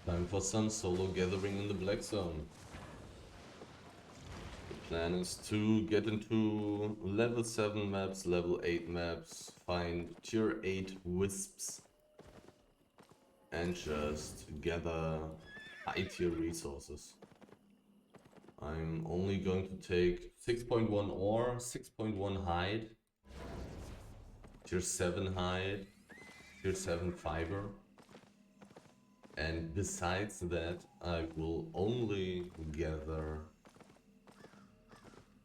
Time for some solo gathering in the Black Zone. The plan is to get into level 7 maps, level 8 maps, find tier 8 wisps, and just gather high tier resources. I'm only going to take 6.1 ore, 6.1 hide, tier 7 hide, tier 7 fiber. And besides that, I will only gather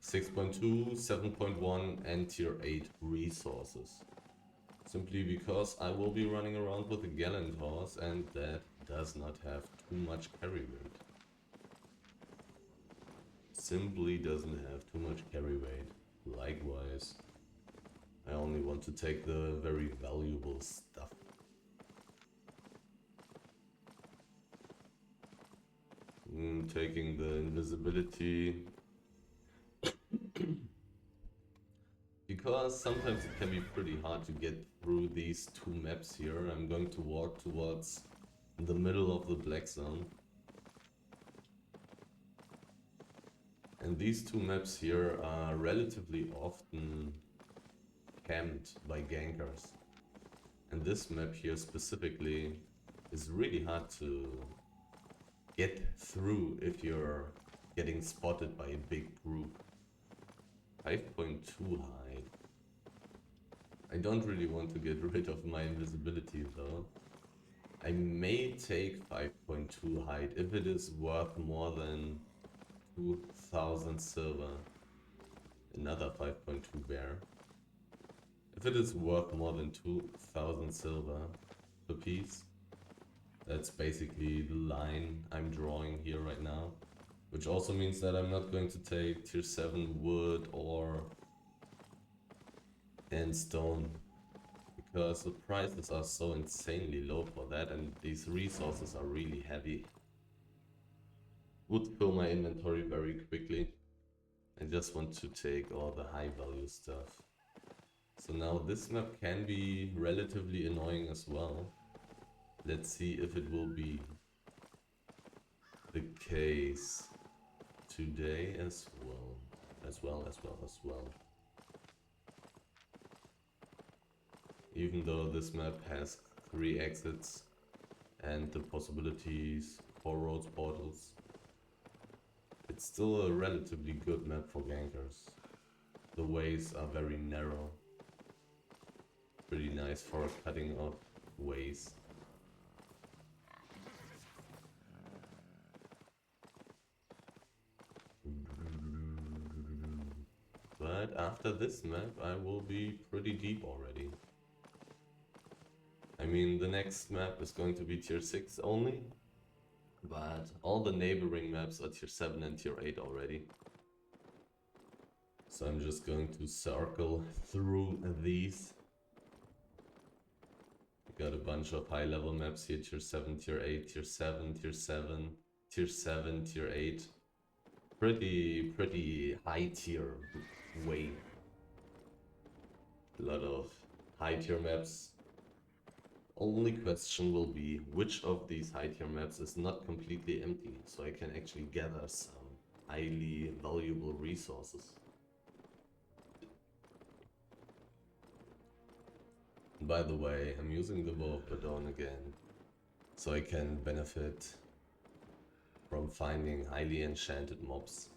6.2, 7.1 and tier 8 resources. Simply because I will be running around with a gallant horse and that does not have too much carry weight. Simply doesn't have too much carry weight. Likewise, I only want to take the very valuable stuff. Taking the invisibility because sometimes it can be pretty hard to get through these two maps here. I'm going to walk towards the middle of the Black Zone. And these two maps here are relatively often camped by gankers. And this map here specifically is really hard to get through if you're getting spotted by a big group. 5.2 hide. I don't really want to get rid of my invisibility though. I may take 5.2 hide if it is worth more than 2000 silver. Another 5.2 bear. If it is worth more than 2000 silver per piece, that's basically the line I'm drawing here right now. Which also means that I'm not going to take tier 7 wood and stone. Because the prices are so insanely low for that and these resources are really heavy. Would fill my inventory very quickly. I just want to take all the high value stuff. So now this map can be relatively annoying as well. Let's see if it will be the case today as well. Even though this map has 3 exits and the possibilities for roads portals, it's still a relatively good map for gankers. The ways are very narrow. Pretty nice for cutting off ways. But after this map I will be pretty deep already. I mean, the next map is going to be tier 6 only, but all the neighboring maps are tier 7 and tier 8 already. So I'm just going to circle through these. We got a bunch of high level maps here, tier 7, tier 8, tier 7, tier 7, tier 7, tier 8. Pretty high tier way. A lot of high tier maps. Only question will be which of these high tier maps is not completely empty, so I can actually gather some highly valuable resources. By the way, I'm using the Bow of Badon again, so I can benefit from finding highly enchanted mobs.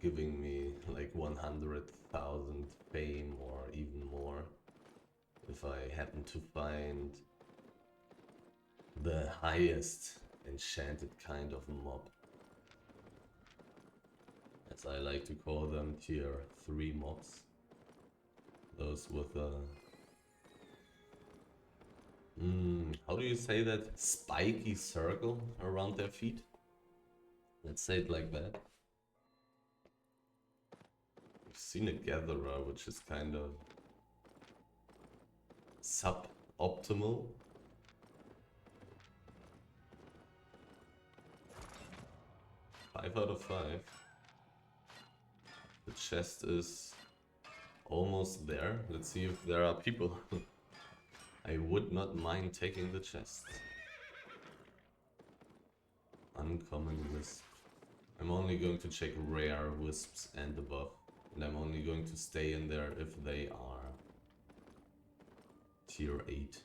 Giving me like 100,000 fame or even more if I happen to find the highest enchanted kind of mob. As I like to call them, tier 3 mobs. Those with a... how do you say that? Spiky circle around their feet? Let's say it like that. I've seen a gatherer which is kind of suboptimal. Five out of 5. The chest is almost there. Let's see if there are people. I would not mind taking the chest. Uncommon wisp. I'm only going to check rare wisps and above. And I'm only going to stay in there if they are tier 8.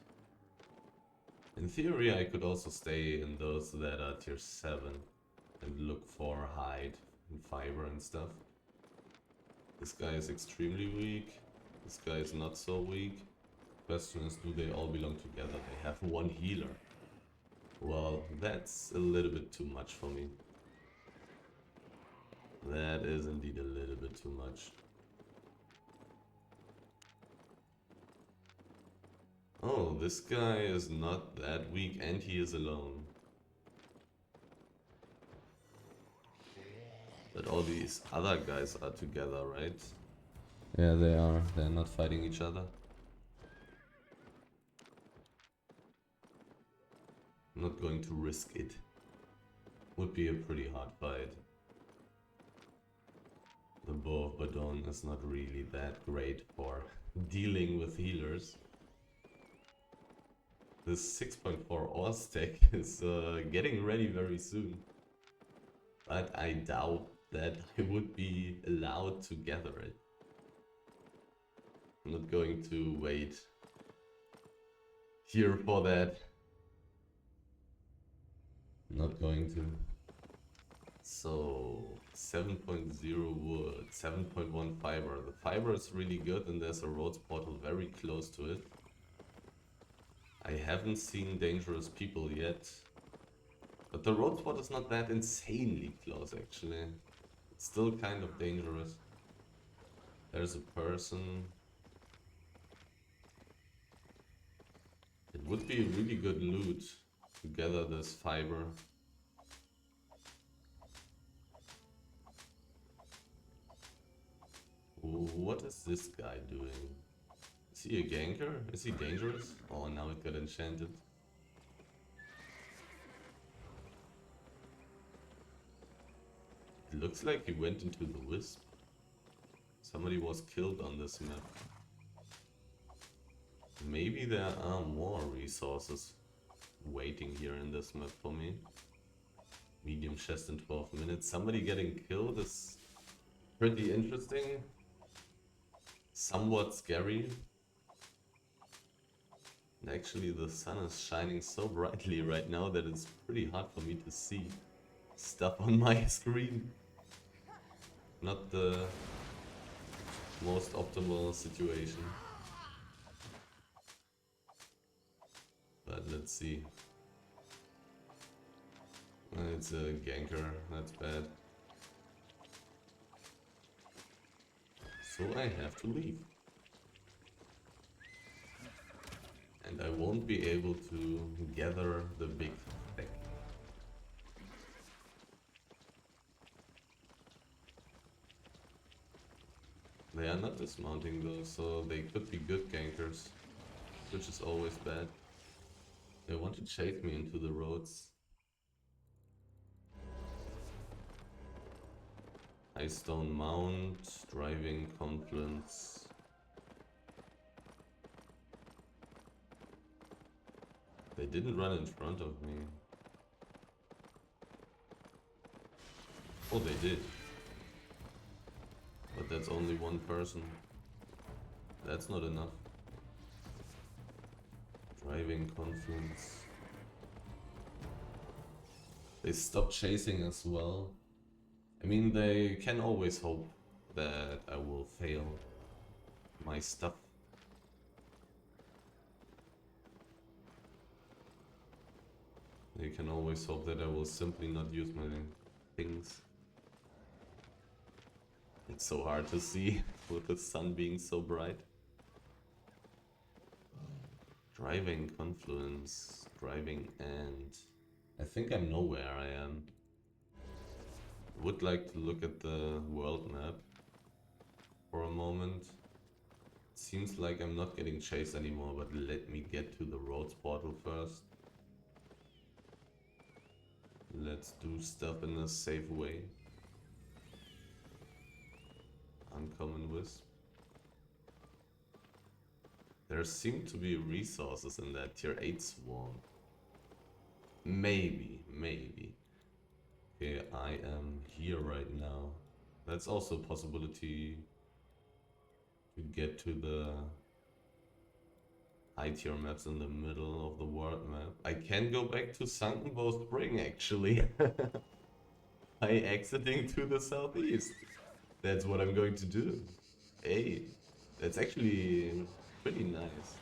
In theory, I could also stay in those that are tier 7 and look for hide and fiber and stuff. This guy is extremely weak. This guy is not so weak. Question is, do they all belong together? They have one healer. Well, that's a little bit too much for me. That is indeed a little bit too much. Oh, this guy is not that weak and he is alone. But all these other guys are together, right? Yeah, they are. They're not fighting each other. I'm not going to risk it. Would be a pretty hard fight. The Bow of Badon is not really that great for dealing with healers. This 6.4 ore stack is getting ready very soon. But I doubt that I would be allowed to gather it. I'm not going to wait here for that. Not going to. So 7.0 wood, 7.1 fiber. The fiber is really good and there's a roads portal very close to it. I haven't seen dangerous people yet. But the road spot is not that insanely close actually. It's still kind of dangerous. There's a person. It would be really good loot to gather this fiber. What is this guy doing? Is he a ganker? Is he dangerous? Oh, now it got enchanted. It looks like he went into the wisp. Somebody was killed on this map. Maybe there are more resources waiting here in this map for me. Medium chest in 12 minutes. Somebody getting killed is pretty interesting. Somewhat scary. And actually the sun is shining so brightly right now that it's pretty hard for me to see stuff on my screen. Not the most optimal situation. But let's see. It's a ganker, that's bad. So I have to leave. And I won't be able to gather the big stack. They are not dismounting though, so they could be good gankers, which is always bad. They want to chase me into the roads. High Stone Mount, driving confluence. They didn't run in front of me. Oh, they did. But that's only one person. That's not enough. Driving confluence. They stopped chasing as well. I mean, they can always hope that I will fail my stuff. They can always hope that I will simply not use my things. It's so hard to see with the sun being so bright. Driving confluence, driving and... I think I know where I am. Would like to look at the world map for a moment. It seems like I'm not getting chased anymore, but let me get to the roads portal first. Let's do stuff in a safe way. Uncommon wisp. There seem to be resources in that tier 8 swarm. Maybe. Okay, I am here right now. That's also a possibility to get to the high tier maps in the middle of the world map. I can go back to Sunken Bow Spring actually. By exiting to the southeast. That's what I'm going to do. Hey, that's actually pretty nice.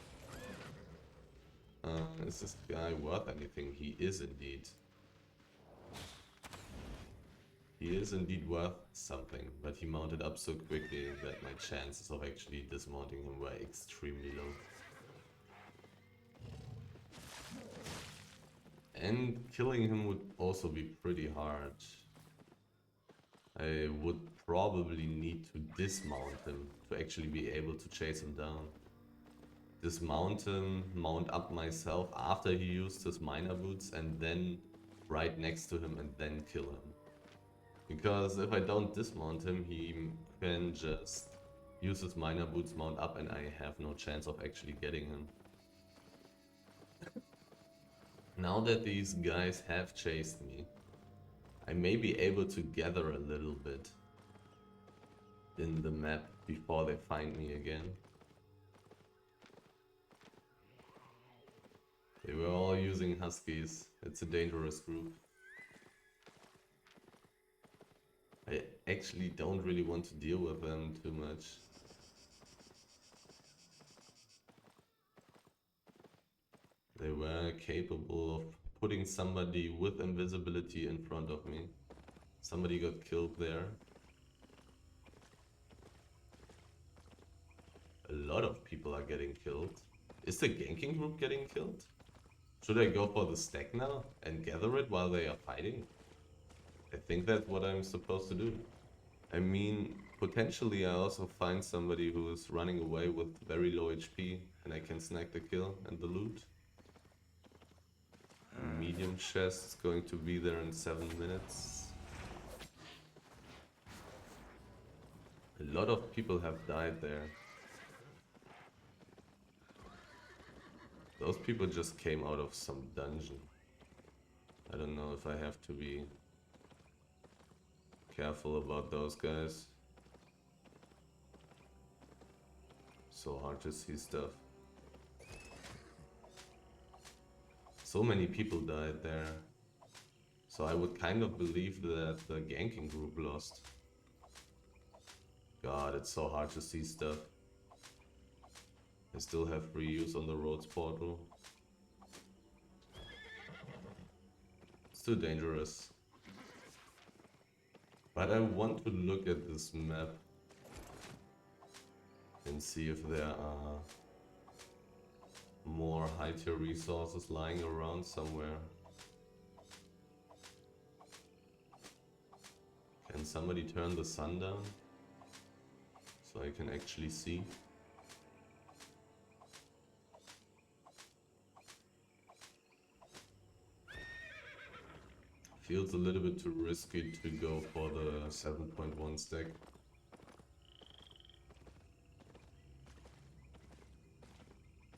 Is this guy worth anything? He is indeed. He is indeed worth something, but he mounted up so quickly that my chances of actually dismounting him were extremely low. And killing him would also be pretty hard. I would probably need to dismount him to actually be able to chase him down. Dismount him, mount up myself after he used his miner boots, and then right next to him and then kill him. Because if I don't dismount him, he can just use his miner boots, mount up, and I have no chance of actually getting him. Now that these guys have chased me, I may be able to gather a little bit in the map before they find me again. They were all using huskies. It's a dangerous group. I actually don't really want to deal with them too much. They were capable of putting somebody with invisibility in front of me. Somebody got killed there. A lot of people are getting killed. Is the ganking group getting killed? Should I go for the stack now and gather it while they are fighting? I think that's what I'm supposed to do. I mean, potentially I also find somebody who is running away with very low HP and I can snag the kill and the loot. Medium chest is going to be there in 7 minutes. A lot of people have died there. Those people just came out of some dungeon. I don't know if I have to be careful about those guys. So hard to see stuff. So many people died there. So I would kind of believe that the ganking group lost. God, it's so hard to see stuff. I still have free use on the roads portal. It's too dangerous. But I want to look at this map and see if there are more high tier resources lying around somewhere. Can somebody turn the sun down so I can actually see? Feels a little bit too risky to go for the 7.1 stack.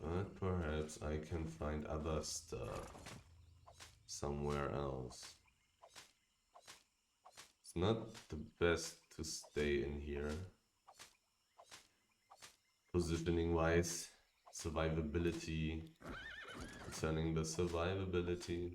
But perhaps I can find other stuff somewhere else. It's not the best to stay in here. Positioning wise, survivability, concerning the survivability.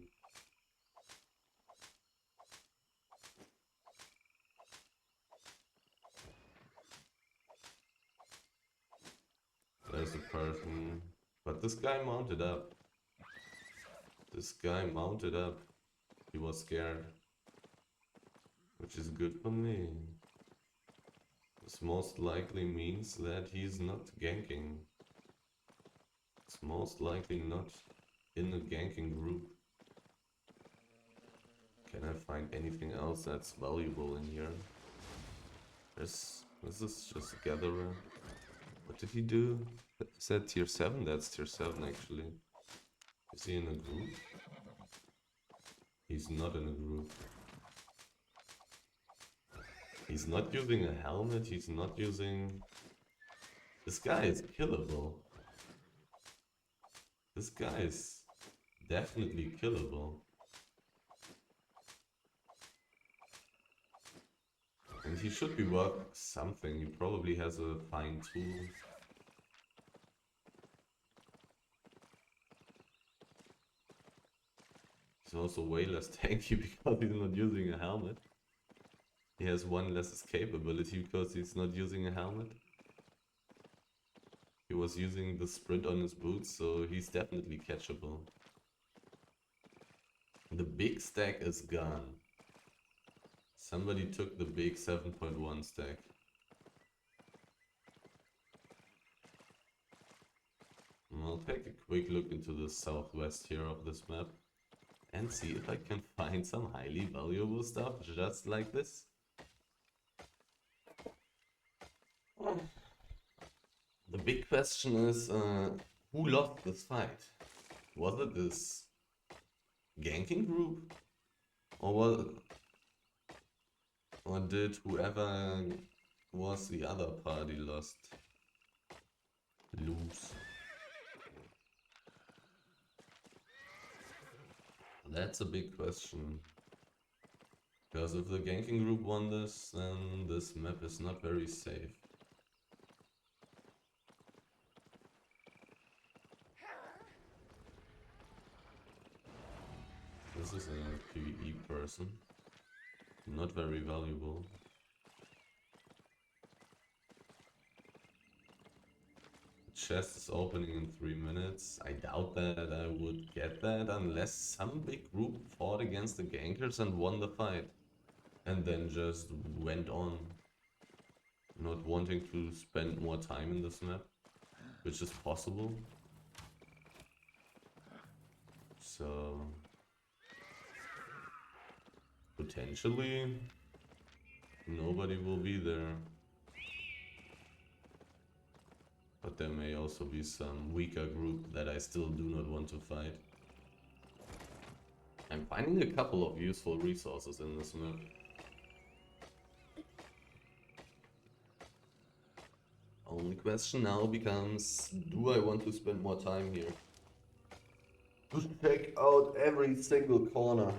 There's a person, but this guy mounted up. This guy mounted up. He was scared, which is good for me. This most likely means that he's not ganking. It's most likely not in a ganking group. Can I find anything else that's valuable in here? This is just a gatherer. What did he do? Is that tier 7? That's tier 7 actually. Is he in a group? He's not in a group. He's not using a helmet, he's not using... This guy is killable. This guy is definitely killable. And he should be worth something. He probably has a fine tool. He's also way less tanky because he's not using a helmet. He has one less escape ability because he's not using a helmet. He was using the sprint on his boots, so he's definitely catchable. The big stack is gone. Somebody took the big 7.1 stack. I'll take a quick look into the southwest here of this map and see if I can find some highly valuable stuff just like this. The big question is, who lost this fight? Was it this ganking group? Or did whoever was the other party lose? That's a big question. Because if the ganking group won this, then this map is not very safe. This is a PvE person. Not very valuable. The chest is opening in 3 minutes. I doubt that I would get that unless some big group fought against the gankers and won the fight. And then just went on. Not wanting to spend more time in this map. Which is possible. So... potentially, nobody will be there. But there may also be some weaker group that I still do not want to fight. I'm finding a couple of useful resources in this map. Only question now becomes, do I want to spend more time here? To check out every single corner.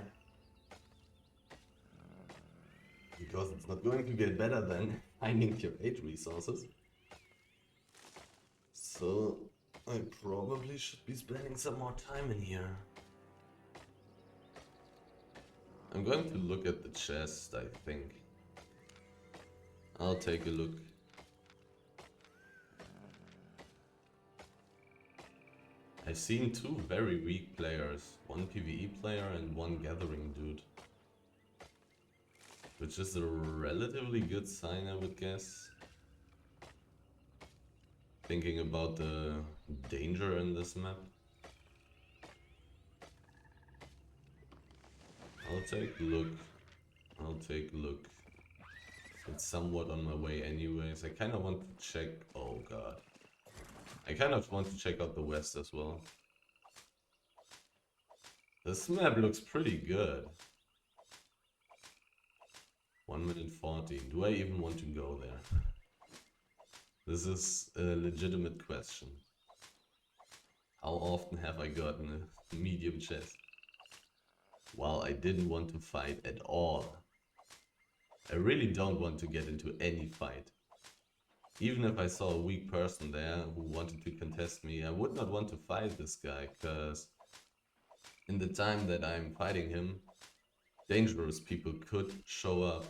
Because it's not going to get better than finding tier 8 resources. So I probably should be spending some more time in here. I'm going to look at the chest, I think. I'll take a look. I've seen 2 very weak players. One PvE player and one gathering dude. Which is a relatively good sign, I would guess. Thinking about the danger in this map. I'll take a look. I'll take a look. It's somewhat on my way anyways. I kind of want to check... oh god. I kind of want to check out the west as well. This map looks pretty good. 1 minute 40. Do I even want to go there? This is a legitimate question. How often have I gotten a medium chest? While I didn't want to fight at all. I really don't want to get into any fight. Even if I saw a weak person there who wanted to contest me, I would not want to fight this guy, because in the time that I'm fighting him, dangerous people could show up.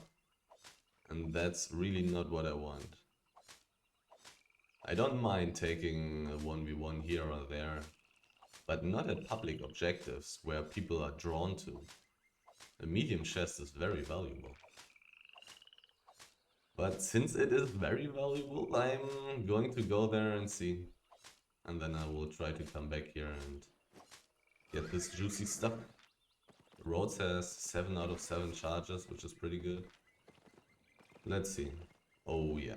And that's really not what I want. I don't mind taking a 1v1 here or there, but not at public objectives where people are drawn to. A medium chest is very valuable. But since it is very valuable, I'm going to go there and see. And then I will try to come back here and get this juicy stuff. Rhodes has 7 out of 7 charges, which is pretty good. Let's see. Oh yeah.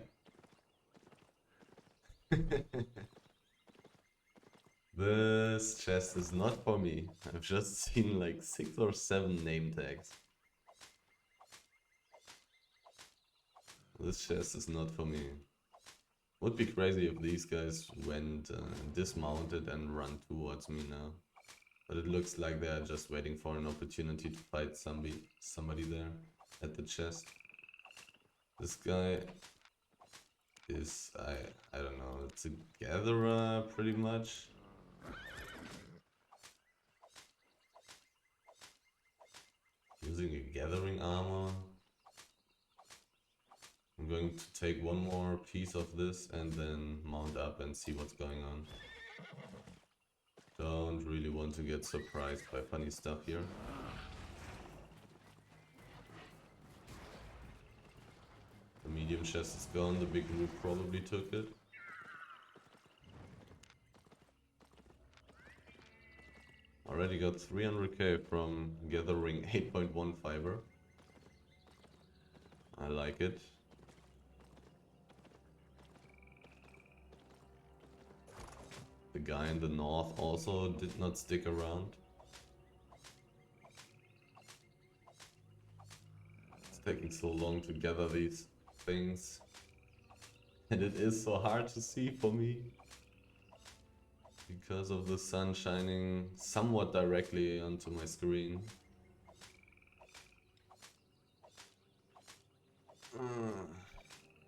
This chest is not for me. I've just seen like 6 or 7 name tags. This chest is not for me. Would be crazy if these guys went dismounted and run towards me now. But it looks like they're just waiting for an opportunity to fight somebody there at the chest. This guy is, I don't know, it's a gatherer pretty much. Using a gathering armor. I'm going to take one more piece of this and then mount up and see what's going on. Don't really want to get surprised by funny stuff here. The medium chest is gone, the big root probably took it. Already got 300k from gathering 8.1 fiber. I like it. The guy in the north also did not stick around. It's taking so long to gather these things. And it is so hard to see for me. Because of the sun shining somewhat directly onto my screen.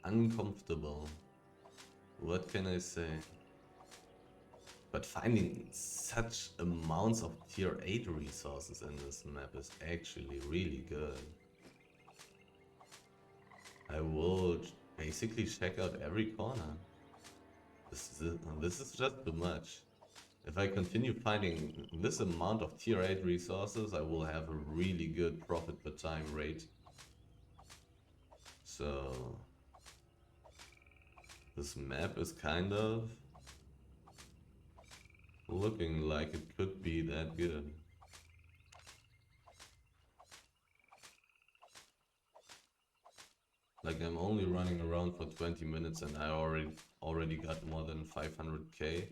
Uncomfortable. What can I say? But finding such amounts of tier 8 resources in this map is actually really good. I will basically check out every corner. This is just too much. If I continue finding this amount of tier 8 resources, I will have a really good profit per time rate. So this map is kind of looking like it could be that good. Like I'm only running around for 20 minutes and I already got more than 500k,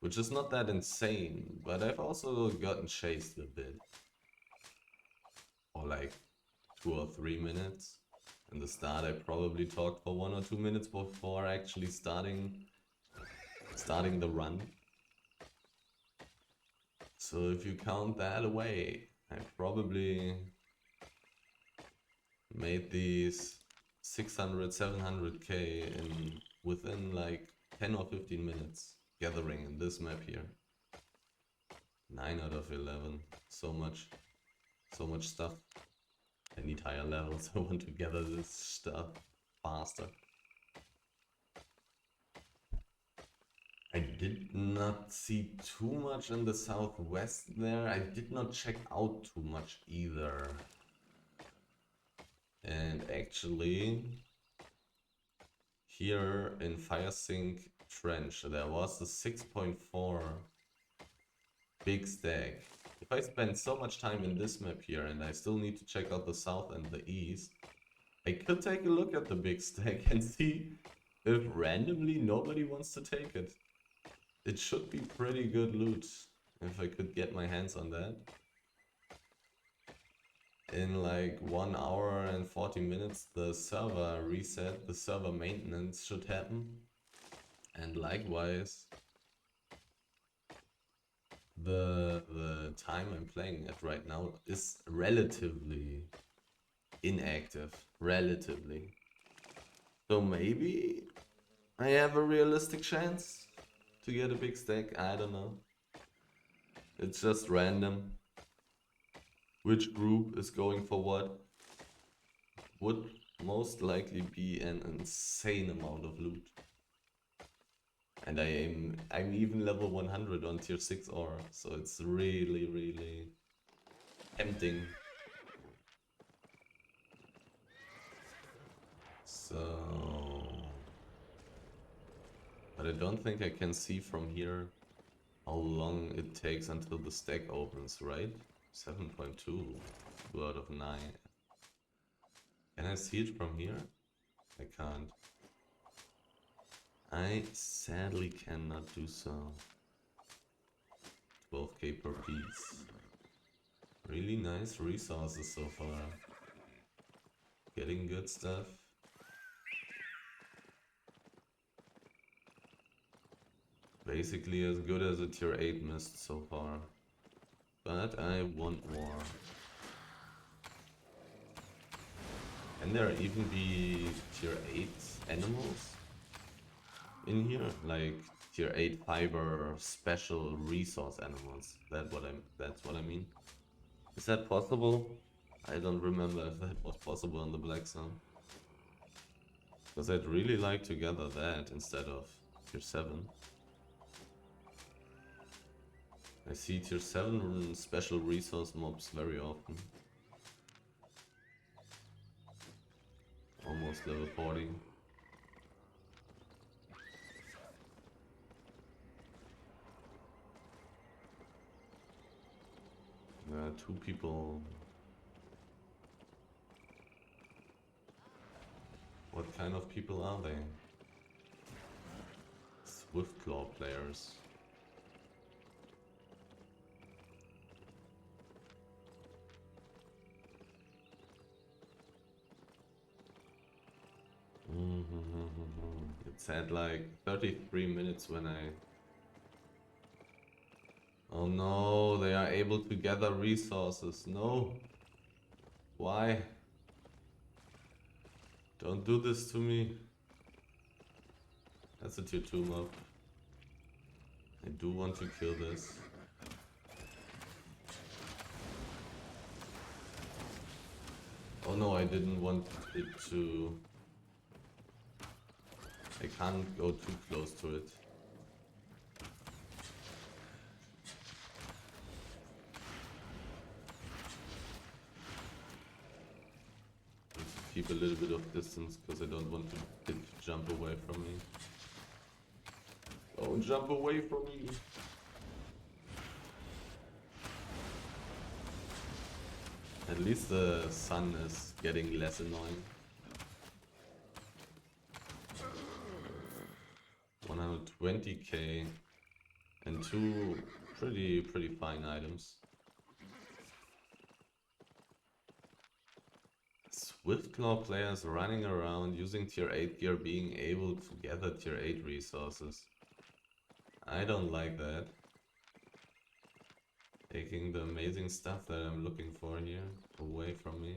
which is not that insane, but I've also gotten chased a bit. For like 2 or 3 minutes. In the start I probably talked for 1 or 2 minutes before actually starting the run. So if you count that away, I probably made these 600, 700k within like 10 or 15 minutes gathering in this map here. 9 out of 11. So much stuff. I need higher levels. I want to gather this stuff faster. I did not see too much in the southwest there. I did not check out too much either. And actually, here in Firesink Trench, there was a 6.4 big stack. If I spend so much time in this map here and I still need to check out the south and the east, I could take a look at the big stack and see if randomly nobody wants to take it. It should be pretty good loot if I could get my hands on that. In like 1 hour and 40 minutes the server reset, the server maintenance should happen. And likewise the time I'm playing at right now is relatively inactive. Relatively. So maybe I have a realistic chance to get a big stack. I don't know. It's just random. Which group is going for what? Would most likely be an insane amount of loot. And I'm even level 100 on tier 6 aura, so it's really tempting. So, but I don't think I can see from here how long it takes until the stack opens, right? 7.2, 2 out of 9. Can I see it from here? I can't. I sadly cannot do so. 12k per piece. Really nice resources so far. Getting good stuff. basically as good as a tier 8 mist so far. But I want more. Can there even be tier 8 animals in here? Like tier 8 fiber special resource animals. That's what I mean. Is that possible? I don't remember if that was possible in the Black Zone. Because I'd really like to gather that instead of tier 7. I see tier 7 special resource mobs very often. Almost level 40. There are 2 people. What kind of people are they? Swift Claw players. It said like 33 minutes when I... Oh no, they are able to gather resources. No. Why? Don't do this to me. That's a tier 2 mob. I do want to kill this. Oh no, I didn't want it to... I can't go too close to it. Need to keep a little bit of distance because I don't want it to jump away from me. Don't jump away from me! At least the sun is getting less annoying. 120k and 2 pretty fine items. Swiftclaw players running around using tier 8 gear being able to gather tier 8 resources. I don't like that. Taking the amazing stuff that I'm looking for here away from me.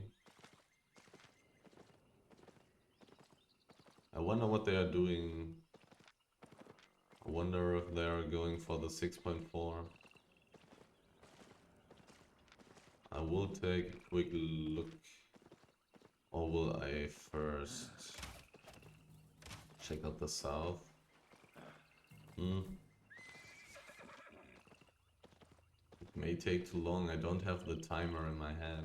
I wonder what they are doing. I wonder if they are going for the 6.4. I will take a quick look. Or will I first check out the south? It may take too long, I don't have the timer in my head.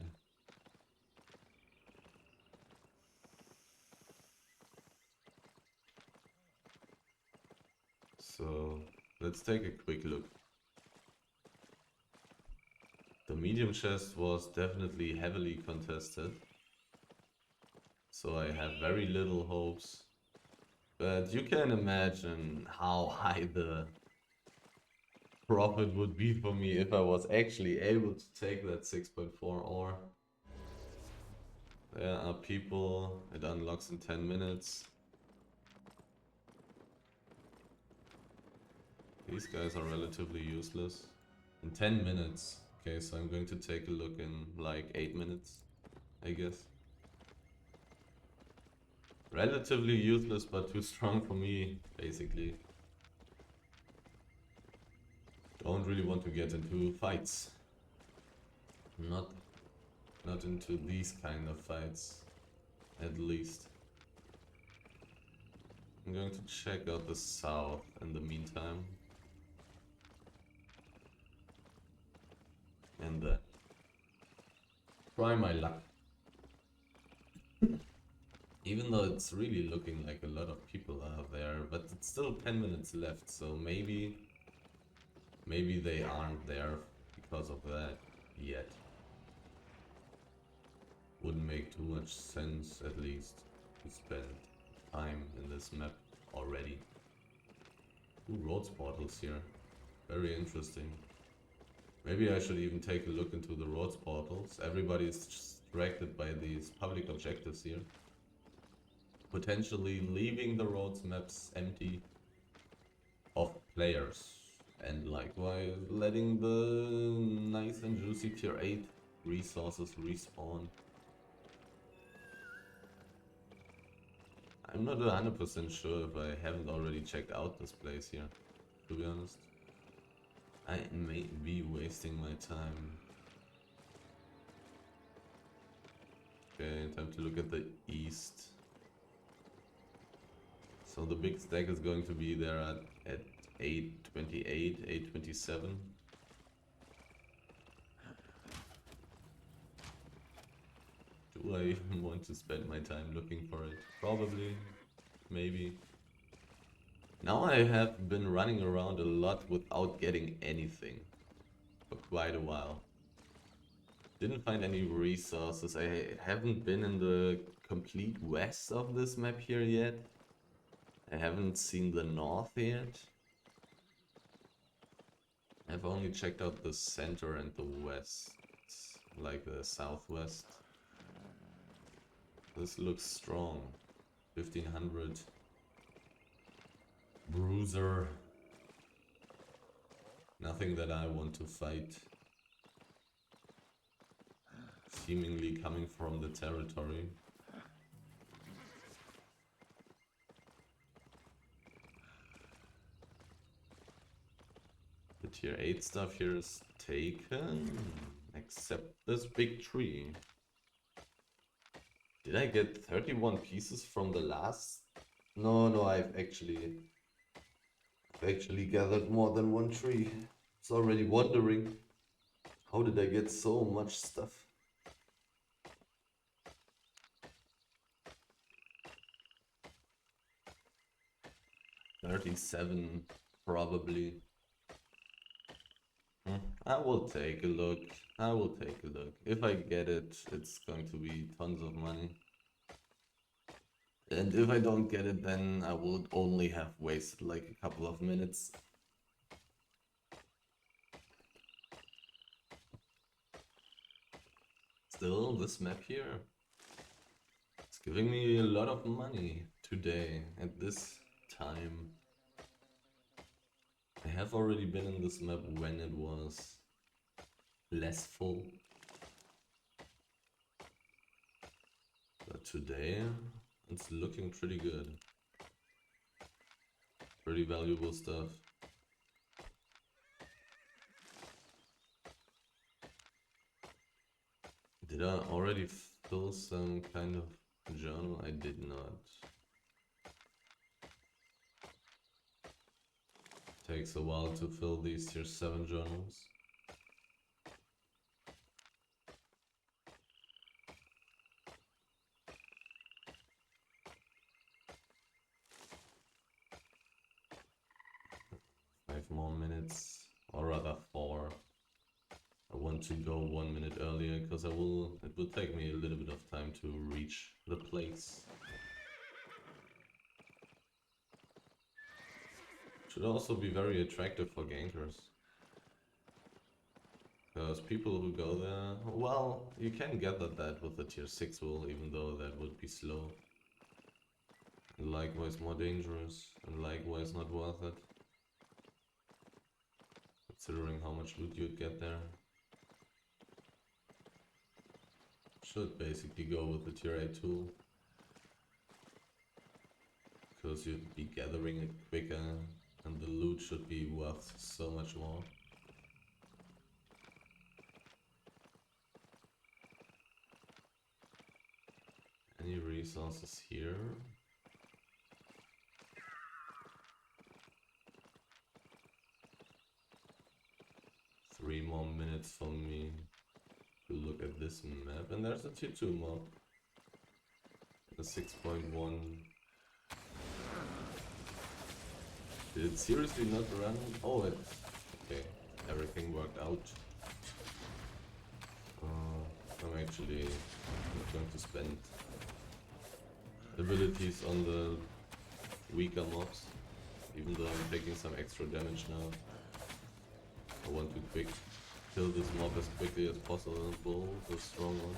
So let's take a quick look. The medium chest was definitely heavily contested. So I have very little hopes. But you can imagine how high the profit would be for me if I was actually able to take that 6.4 ore. There are people, it unlocks in 10 minutes. These guys are relatively useless. In 10 minutes. Okay, so I'm going to take a look in like 8 minutes, I guess. Relatively useless but too strong for me, basically. Don't really want to get into fights. Not into these kind of fights, at least. I'm going to check out the south in the meantime. And try my luck. Even though it's really looking like a lot of people are there, but it's still 10 minutes left, so maybe they aren't there because of that yet. Wouldn't make too much sense, at least, to spend time in this map already. 2 roads portals here. Very interesting. Maybe I should even take a look into the roads portals. Everybody is distracted by these public objectives here. Potentially leaving the roads maps empty of players. And likewise, letting the nice and juicy tier 8 resources respawn. I'm not 100% sure if I haven't already checked out this place here, to be honest. I may be wasting my time. Okay, time to look at the east. So the big stack is going to be there at 828, 827. Do I even want to spend my time looking for it? Probably. Maybe. Now I have been running around a lot without getting anything for quite a while. Didn't find any resources. I haven't been in the complete west of this map here yet. I haven't seen the north yet. I've only checked out the center and the west, like the southwest. This looks strong. 1500. Bruiser. Nothing that I want to fight. Seemingly coming from the territory. The tier 8 stuff here is taken, except this big tree. Did I get 31 pieces from the last? No, I've actually gathered more than one tree. It's already wondering, how did I get so much stuff? $37 probably. I will take a look. If I get it, it's going to be tons of money. And if I don't get it, then I would only have wasted like a couple of minutes. Still, this map here, it's giving me a lot of money today at this time. I have already been in this map when it was less full. But today, it's looking pretty good. Pretty valuable stuff. Did I already fill some kind of journal? I did not. Takes a while to fill these tier 7 journals. More minutes, or rather 4. I want to go 1 minute earlier because it will take me a little bit of time to reach the place. Should also be very attractive for gankers. Because people who go there, well, you can gather that with the tier 6 wool, even though that would be slow. And likewise more dangerous, and likewise not worth it. Considering how much loot you'd get there. Should basically go with the tier 8 tool. Because you'd be gathering it quicker and the loot should be worth so much more. Any resources here? Three more minutes for me to look at this map, and there's a tier 2 mob. The 6.1. Did it seriously not run? Oh, it's okay. Everything worked out. I'm actually not going to spend abilities on the weaker mobs, even though I'm taking some extra damage now. I want to kill this mob as quickly as possible, the strong one.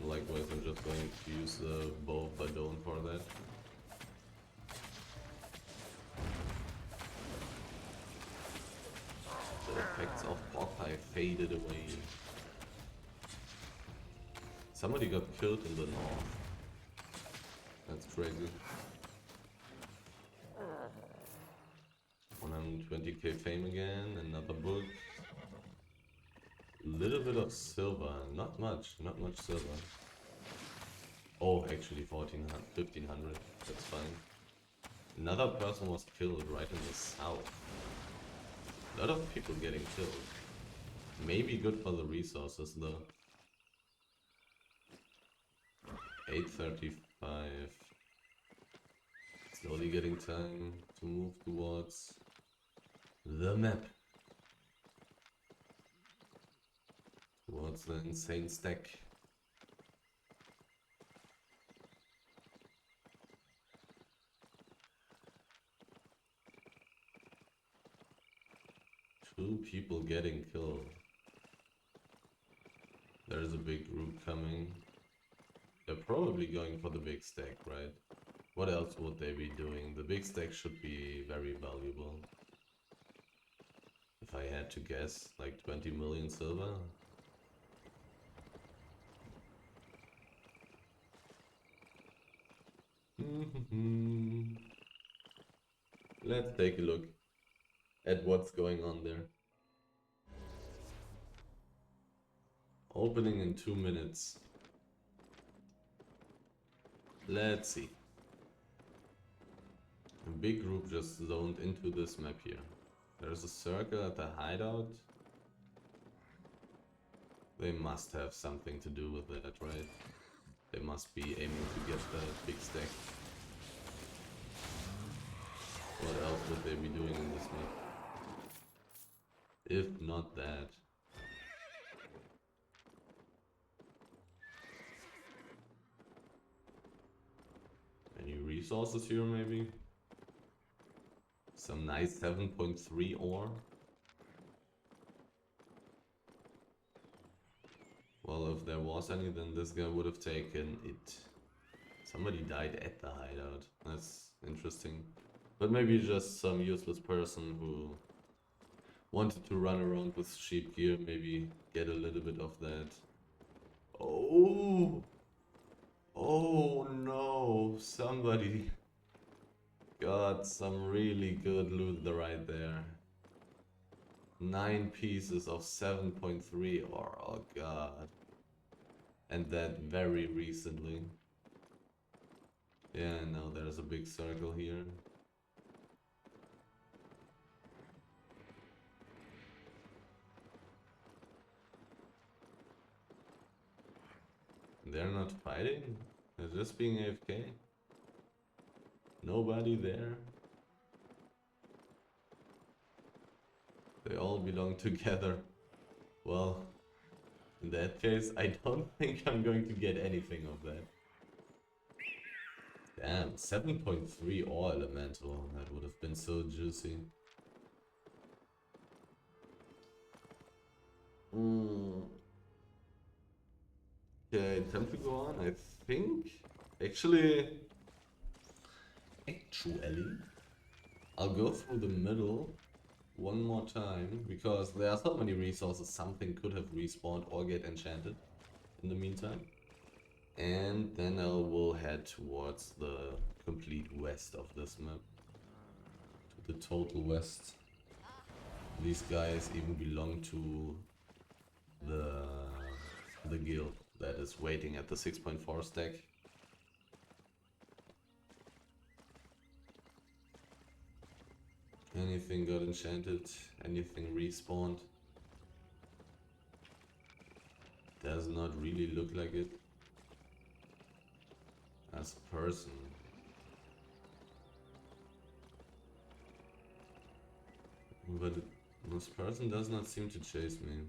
Likewise, I'm just going to use the bow of Badon for that. effects of Hawkeye faded away. Somebody got killed in the north. That's crazy. 120k fame again, another book. Little bit of silver, not much silver. Oh, actually 1500, that's fine. Another person was killed right in the south. A lot of people getting killed. Maybe good for the resources though. 835. Slowly getting time to move towards the map. Towards the insane stack. Two people getting killed. There's a big group coming. They're probably going for the big stack, right? What else would they be doing? The big stack should be very valuable. If I had to guess, like 20 million silver. Let's take a look at what's going on there. Opening in 2 minutes. Let's see. A big group just zoned into this map here. There's a circle at the hideout. They must have something to do with that, right? They must be aiming to get the big stack. What else would they be doing in this map? If not that. Any resources here maybe? Some nice 7.3 ore. Well, if there was any, then this guy would have taken it. Somebody died at the hideout. That's interesting. But maybe just some useless person who wanted to run around with cheap gear, maybe get a little bit of that. Oh! Oh no! Somebody got some really good loot right there. 9 pieces of 7.3 ore, oh god. And that very recently. Yeah, now there's a big circle here. They're not fighting? They're just being AFK? Nobody there? They all belong together. Well, in that case, I don't think I'm going to get anything of that. Damn, 7.3 ore elemental. That would have been so juicy. Okay, time to go on, I think. Actually, I'll go through the middle one more time, because there are so many resources, something could have respawned or get enchanted in the meantime. And then I will head towards the complete west of this map. To the total west. These guys even belong to the guild that is waiting at the 6.4 stack. Anything got enchanted? Anything respawned? Does not really look like it. As a person. But this person does not seem to chase me.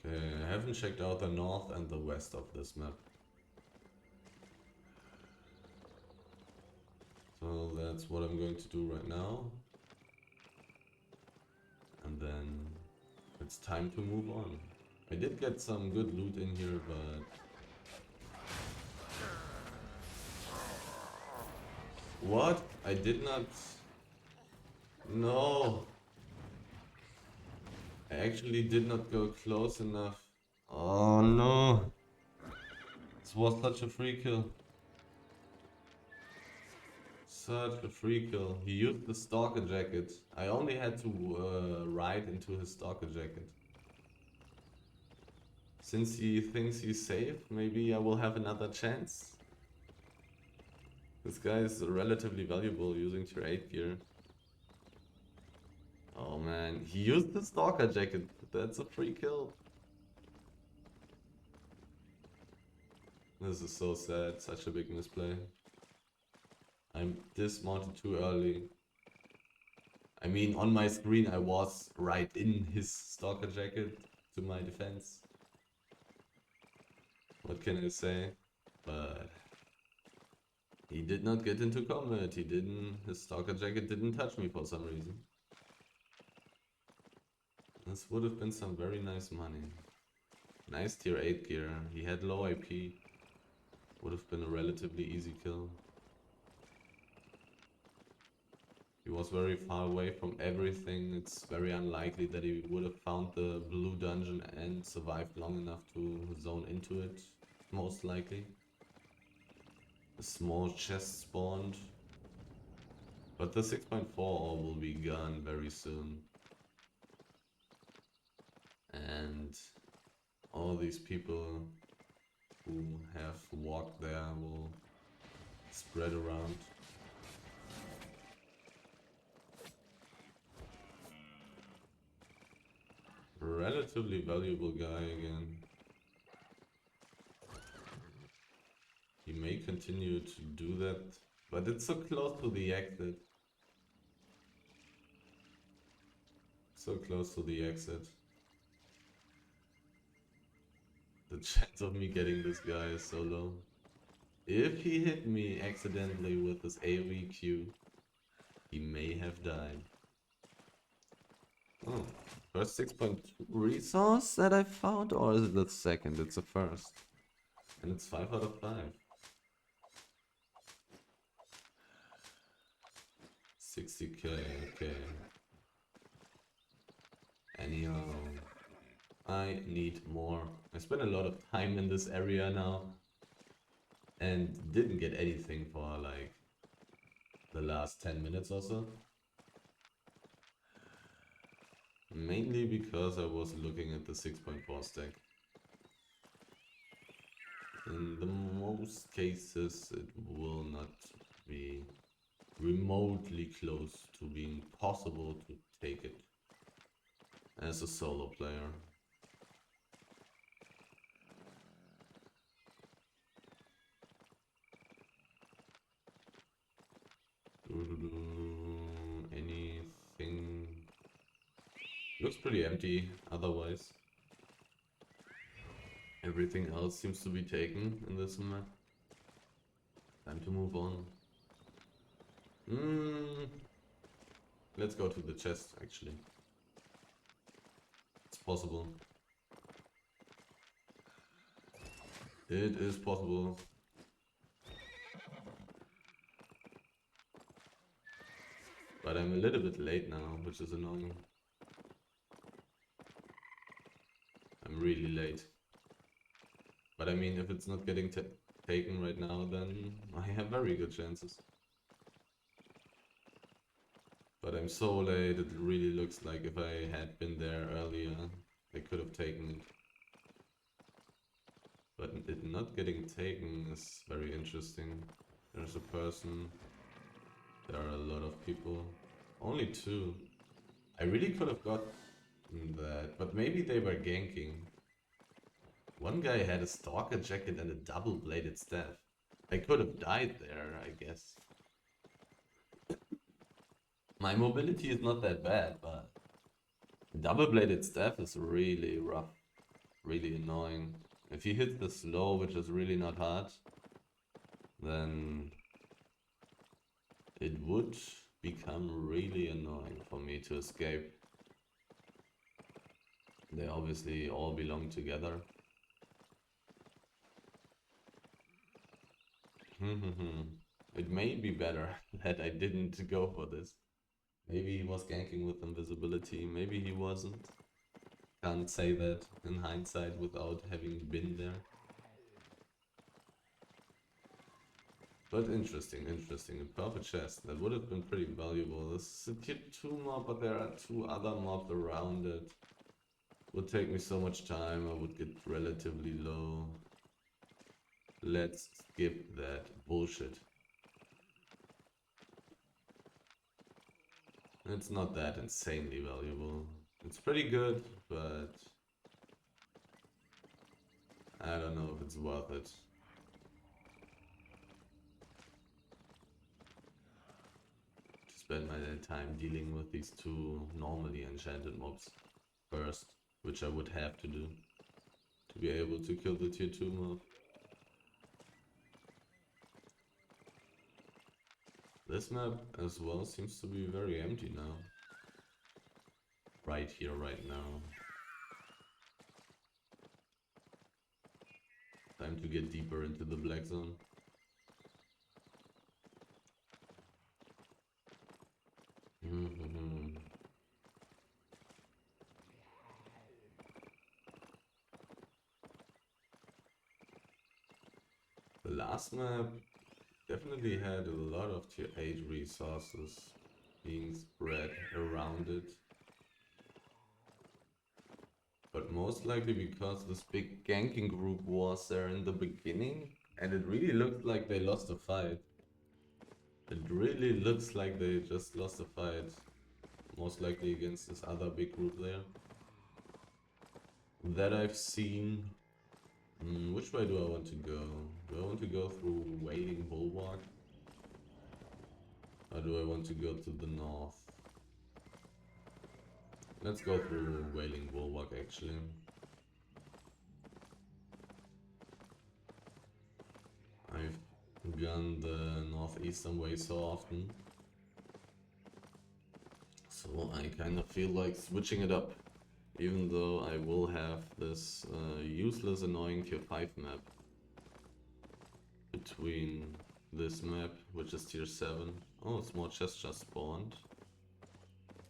Okay, I haven't checked out the north and the west of this map. So that's what I'm going to do right now. And then it's time to move on. I did get some good loot in here, but What? I did not... No! I actually did not go close enough. Oh no! This was such a free kill. Such a free kill. He used the stalker jacket. I only had to ride into his stalker jacket. Since he thinks he's safe, maybe I will have another chance. This guy is relatively valuable using tier 8 gear. Oh man, he used the stalker jacket. That's a free kill. This is so sad, such a big misplay. I'm dismounted too early. I mean, on my screen I was right in his stalker jacket, to my defense. What can I say? But he did not get into combat. His stalker jacket didn't touch me for some reason. This would have been some very nice money. Nice tier 8 gear. He had low AP. Would have been a relatively easy kill. He was very far away from everything. It's very unlikely that he would have found the blue dungeon and survived long enough to zone into it. Most likely. A small chest spawned. But the 6.4 ore will be gone very soon. And all these people who have walked there will spread around. Relatively valuable guy again. He may continue to do that, but it's so close to the exit. So close to the exit. The chance of me getting this guy is so low. If he hit me accidentally with his AoE Q, he may have died. Oh, first 6.2 resource that I found, or is it the second? It's the first. And it's 5 out of 5. 60k, okay. Anyhow, I need more. I spent a lot of time in this area now and didn't get anything for like the last 10 minutes or so. Mainly because I was looking at the 6.4 stack. In the most cases it will not be remotely close to being possible to take it as a solo player. Anything looks pretty empty otherwise. Everything else seems to be taken in this map. Time to move on. Let's go to the chest actually. It's possible. It is possible. But I'm a little bit late now, which is annoying. I'm really late. But I mean, if it's not getting taken right now, then I have very good chances. But I'm so late, it really looks like if I had been there earlier, I could have taken it. But it not getting taken is very interesting. There's a person. There are a lot of people. Only 2. I really could have got that, but maybe they were ganking. One guy had a stalker jacket and a double-bladed staff. I could have died there, I guess. My mobility is not that bad, but double-bladed staff is really rough. Really annoying. If he hits the slow, which is really not hard, then it would become really annoying for me to escape. They obviously all belong together. It may be better that I didn't go for this. Maybe he was ganking with invisibility, maybe he wasn't. Can't say that in hindsight without having been there. But interesting. A perfect chest. That would have been pretty valuable. This is a tier 2 mob, but there are 2 other mobs around it. Would take me so much time, I would get relatively low. Let's skip that bullshit. It's not that insanely valuable. It's pretty good, but I don't know if it's worth it. To spend my time dealing with these 2 normally enchanted mobs first, which I would have to do to be able to kill the tier 2 mob. This map as well seems to be very empty now. Right here, right now. Time to get deeper into the black zone. The last map definitely had a lot of tier 8 resources being spread around it. But most likely because this big ganking group was there in the beginning, and it really looked like they lost a fight. It really looks like they just lost a fight. Most likely against this other big group there. That I've seen. Which way do I want to go? Do I want to go through Wailing Bulwark? Or do I want to go to the north? Let's go through Wailing Bulwark actually. I've gone the northeastern way so often. So I kind of feel like switching it up. Even though I will have this useless annoying tier 5 map between this map, which is tier 7. Oh, small chest just spawned.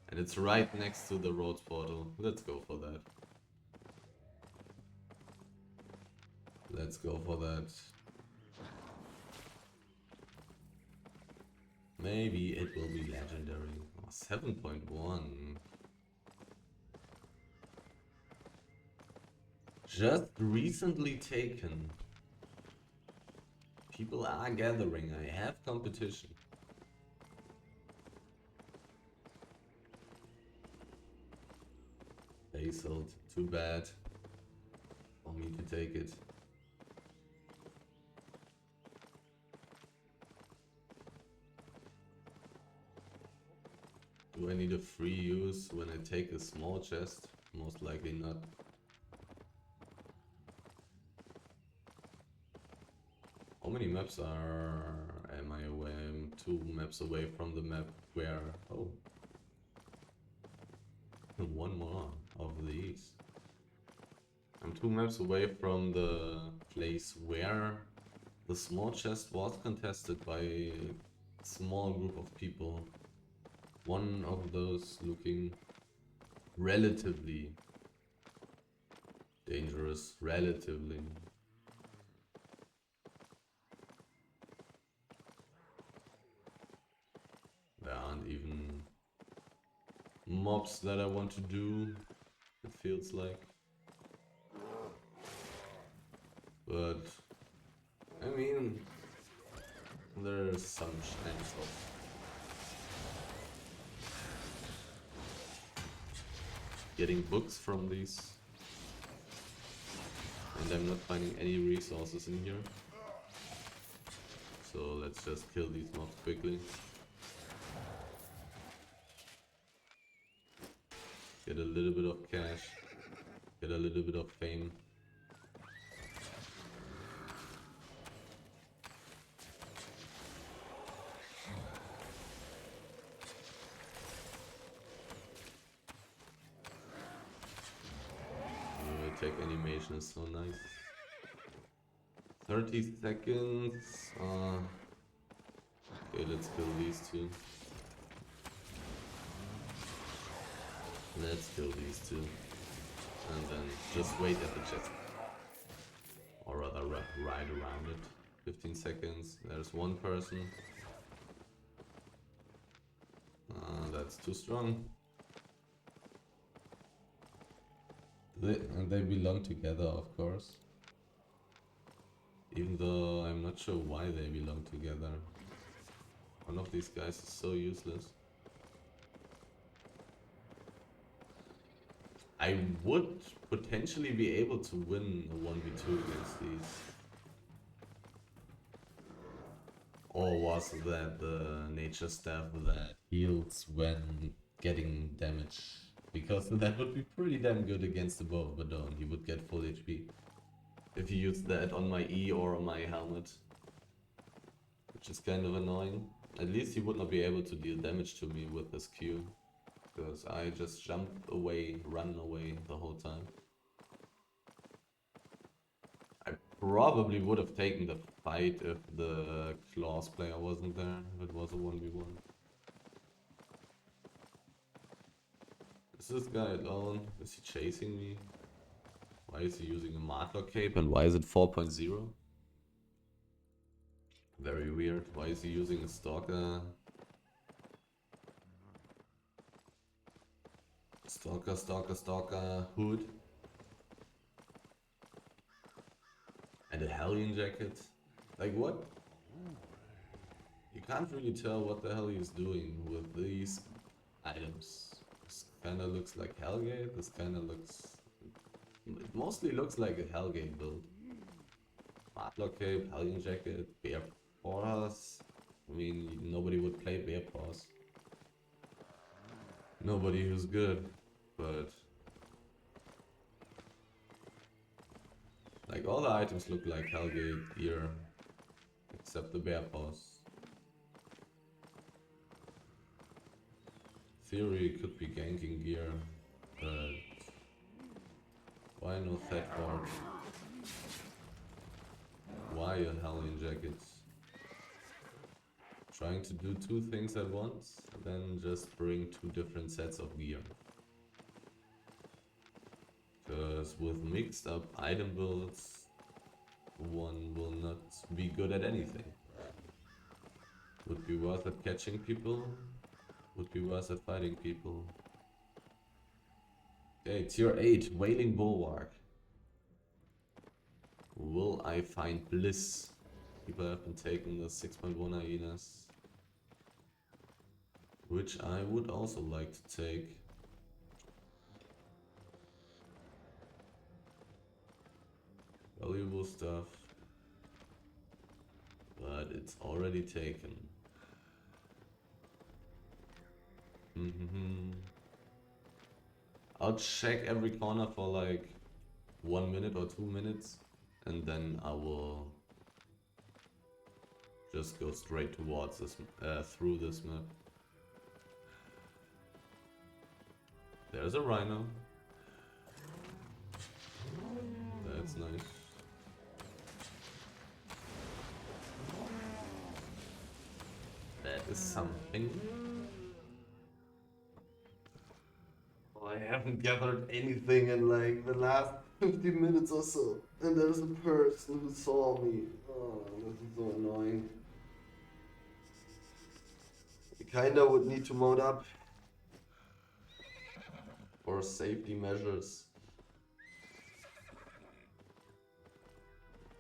And it's right next to the roads portal. Let's go for that. Let's go for that. Maybe it will be legendary. Oh, 7.1. Just recently taken. People are gathering. I have competition. Basalt. Too bad for me to take it. Do I need a free use when I take a small chest? Most likely not. How many maps am I away? I'm 2 maps away from the map where... Oh. 1 more of these. I'm 2 maps away from the place where the small chest was contested by a small group of people. One of those looking relatively dangerous. Relatively. There aren't even mobs that I want to do, it feels like. But, I mean, there's some chance of getting books from these. And I'm not finding any resources in here. So let's just kill these mobs quickly. Get a little bit of cash. Get a little bit of fame. Attack animation is so nice. 30 seconds. Okay, let's kill these two. Let's kill these two. And then just wait at the chest. Or rather, ride around it. 15 seconds. There's one person. That's too strong. And they belong together, of course. Even though I'm not sure why they belong together. One of these guys is so useless. I would potentially be able to win a 1v2 against these. Or was that the nature staff that heals when getting damage? Because that would be pretty damn good against the bow of Badon. He would get full HP. If he used that on my E or on my helmet. Which is kind of annoying. At least he would not be able to deal damage to me with this Q. Because I just jumped away, run away the whole time. I probably would have taken the fight if the Claws player wasn't there, if it was a 1v1. Is this guy alone? Is he chasing me? Why is he using a Martlock cape and why is it 4.0? Very weird. Why is he using a Stalker? Stalker hood? And a Hellion jacket? Like what? You can't really tell what the hell he's doing with these items. This kinda looks like Hellgate, this kinda looks... It mostly looks like a Hellgate build. Martlock cape, Hellion jacket, bear paws. I mean, nobody would play bear paws. Nobody who's good, but... Like all the items look like Hellgate gear, except the bear paws. Theory could be ganking gear, but why no Thetford? Why a Hellion jacket? Trying to do two things at once, then just bring two different sets of gear. Because with mixed up item builds, one will not be good at anything. Would be worth it catching people, would be worth it fighting people. Okay, tier 8, Wailing Bulwark. Will I find bliss? People have been taking the 6.1 hyenas. Which I would also like to take. Valuable stuff. But it's already taken. I'll check every corner for like 1 minute or 2 minutes. And then I will just go straight towards this, through this map. There's a rhino. That's nice. That is something. Well, I haven't gathered anything in like the last 15 minutes or so. And there's a person who saw me. Oh, this is so annoying. I kinda would need to mode up. For safety measures.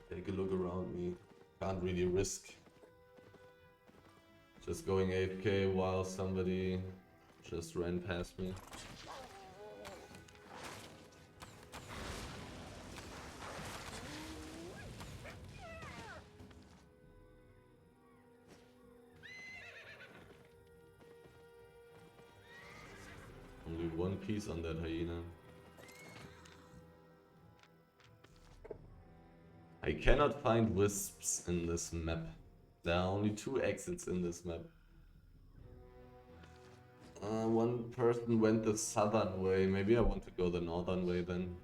Take a look around me. Can't really risk just going AFK while somebody just ran past me. Only one piece on that hyena. I cannot find wisps in this map. There are only 2 exits in this map. One person went the southern way. Maybe I want to go the northern way then.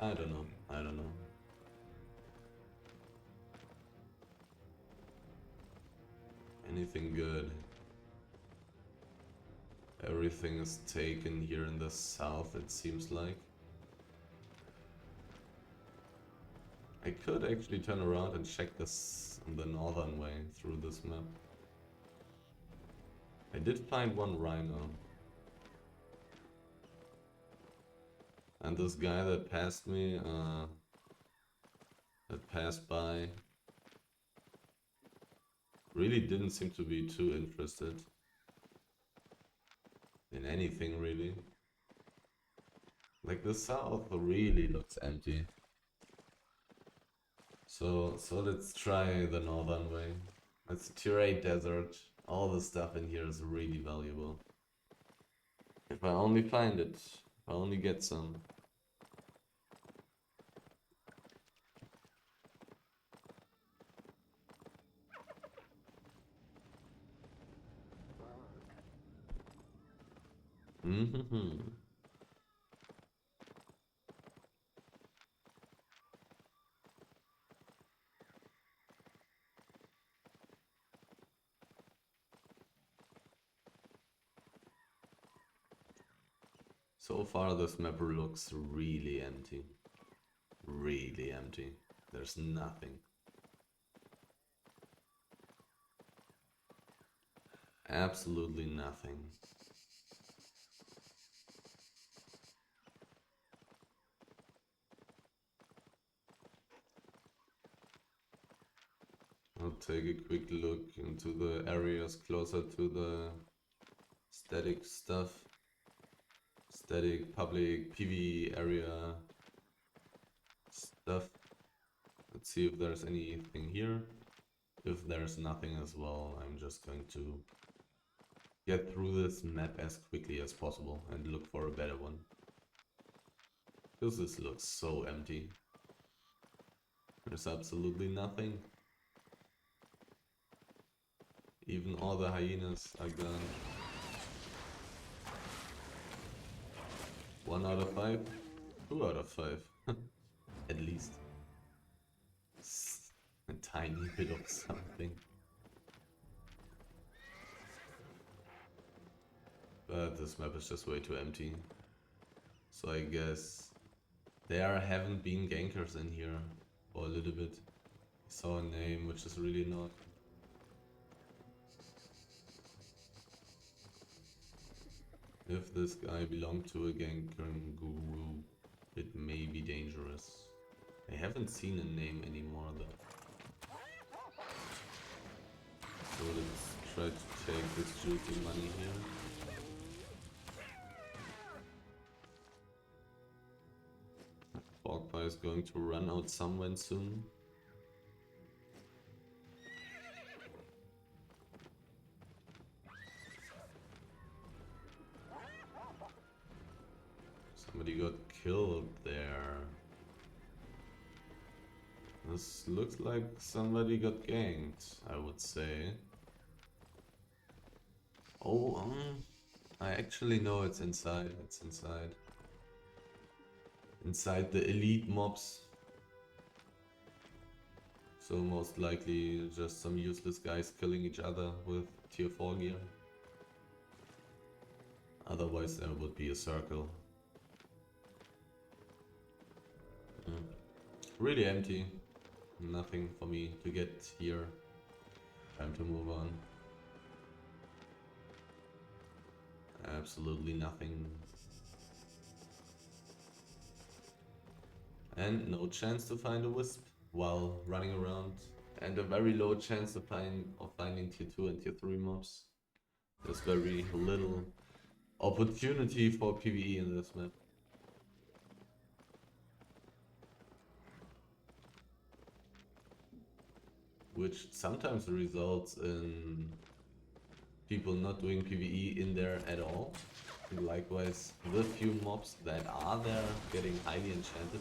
I don't know. anything good. Everything is taken here in the south, it seems like. I could actually turn around and check this on the northern way through this map. I did find one rhino. And this guy that passed me, that passed by, really didn't seem to be too interested in anything, really. Like, the south really looks empty. So let's try the northern way. It's a tier 8 desert. All the stuff in here is really valuable. If I only find it, if I only get some. Mm-hmm. So far this map looks really empty. Really empty. There's nothing. Absolutely nothing. I'll take a quick look into the areas closer to the static stuff. Static, public, PvE area stuff. Let's see if there's anything here. If there's nothing as well, I'm just going to get through this map as quickly as possible and look for a better one. Because this looks so empty. There's absolutely nothing. Even all the hyenas are gone. 1 out of 5? 2 out of 5. At least. A tiny bit of something. But this map is just way too empty. So I guess there haven't been gankers in here for a little bit. I saw a name which is really not. If this guy belonged to a gankering guru, it may be dangerous. I haven't seen a name anymore though. So let's try to take this juicy money here. Pork pie is going to run out somewhere soon. Somebody got killed there. This looks like somebody got ganked, I would say. Oh, I actually know it's inside. It's inside. Inside the elite mobs. So most likely just some useless guys killing each other with tier 4 gear. Otherwise there would be a circle. Really empty. Nothing for me to get here. Time to move on. Absolutely nothing. And no chance to find a wisp while running around. And a very low chance of finding tier 2 and tier 3 mobs. There's very little opportunity for PvE in this map. Which sometimes results in people not doing PvE in there at all. And likewise, the few mobs that are there getting highly enchanted.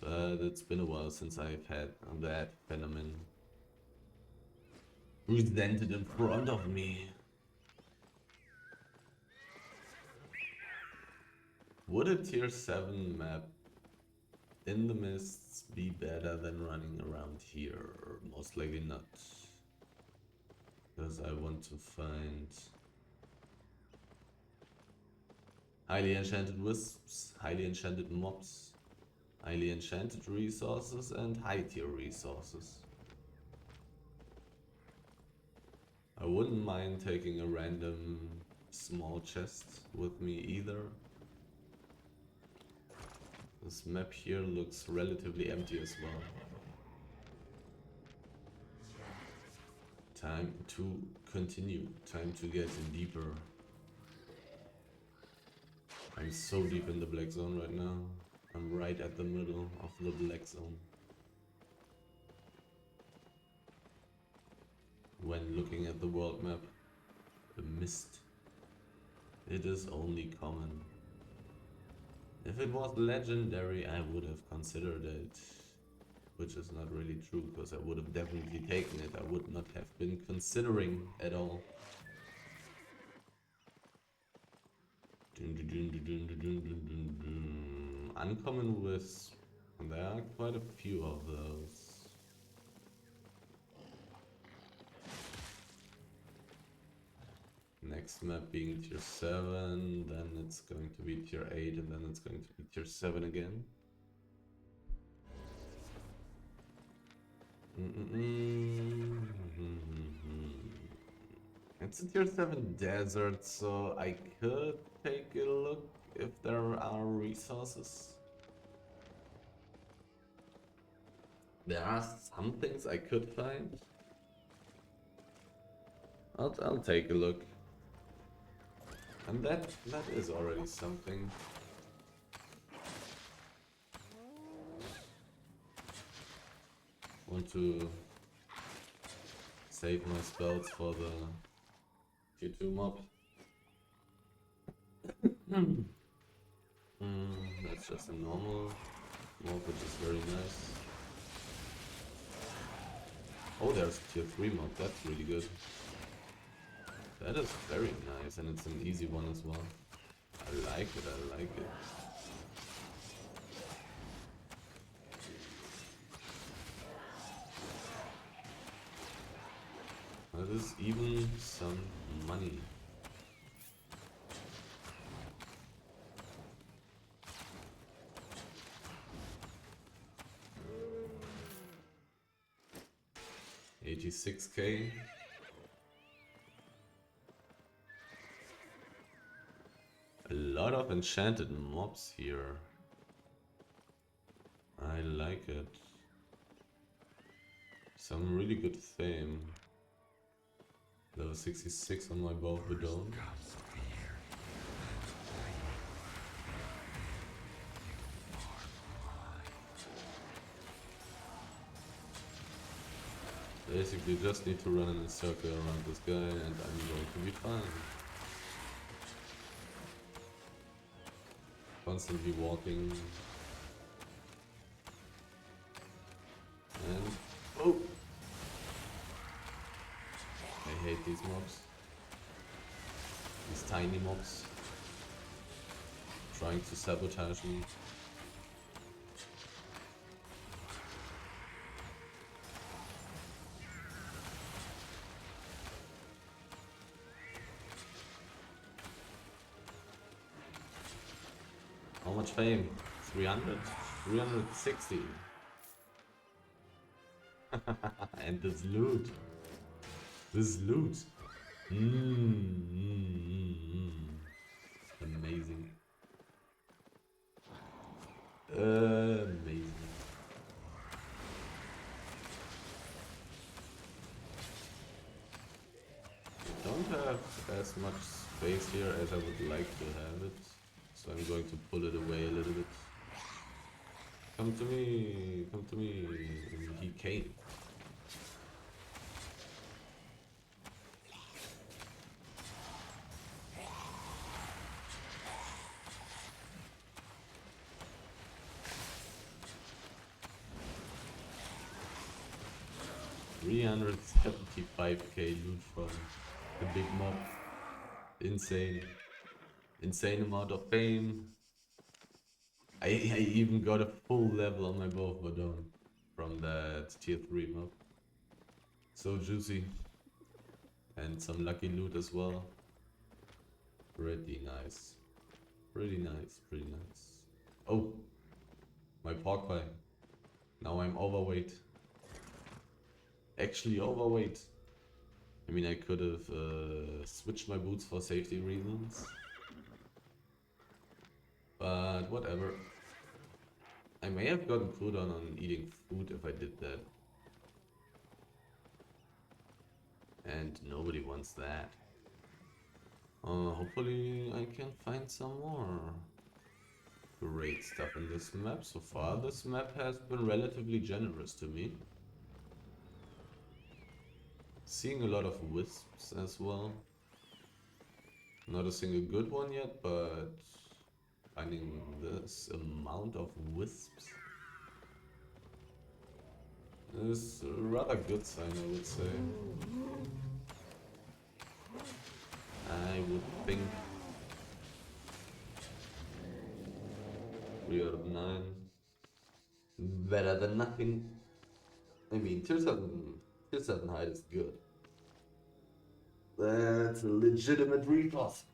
But it's been a while since I've had that phenomenon presented in front of me. Would a tier 7 map in the mists be better than running around here? Most likely not. Because I want to find highly enchanted wisps, highly enchanted mobs, highly enchanted resources, and high tier resources. I wouldn't mind taking a random small chest with me either. This map here looks relatively empty as well. Time to continue, time to get in deeper. I'm so deep in the black zone right now. I'm right at the middle of the black zone. When looking at the world map, the mist, it is only common. If it was legendary, I would have considered it, which is not really true, because I would have definitely taken it. I would not have been considering at all. Uncommon wisp. There are quite a few of those. Next map being tier 7, then it's going to be tier 8, and then it's going to be tier 7 again. It's a tier 7 desert, so I could take a look if there are resources. There are some things I could find. I'll take a look. And that is already something. Want to save my spells for the tier 2 mob. That's just a normal mob, which is very nice. Oh, there's tier 3 mob, that's really good. That is very nice, and it's an easy one as well. I like it, I like it. That is even some money. $86K. A lot of enchanted mobs here. I like it. Some really good fame. Level 66 on my bow of the dome. Basically just need to run in a circle around this guy and I'm going to be fine. Constantly walking. And... oh! I hate these mobs. These tiny mobs. Trying to sabotage me. How much fame? 300? 360. And this loot. This loot. Amazing. Amazing. I don't have as much space here as I would like to have it. So I'm going to pull it away a little bit. Come to me, come to me. And he came. $375K loot from the big mob. Insane. Insane amount of fame. I even got a full level on my bow of Verdun from that tier 3 mob. So juicy. And some lucky loot as well. Pretty nice. Pretty nice, pretty nice. Oh! My pork pie. Now I'm overweight. Actually overweight. I mean, I could have switched my boots for safety reasons. But whatever. I may have gotten cooldown on eating food if I did that. And nobody wants that. Hopefully I can find some more great stuff in this map. So far this map has been relatively generous to me. Seeing a lot of wisps as well. Not a single good one yet, but finding this amount of wisps is a rather good sign, I would say. I would think 3 out of 9. Better than nothing. I mean, tier 7 height is good. That's a legitimate repass.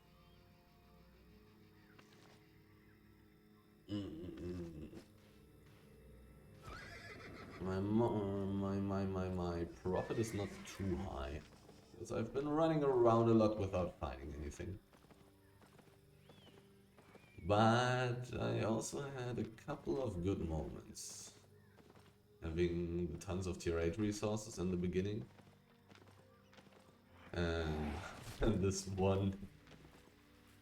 My profit is not too high. Because I've been running around a lot without finding anything. But I also had a couple of good moments. Having tons of tier 8 resources in the beginning. And this one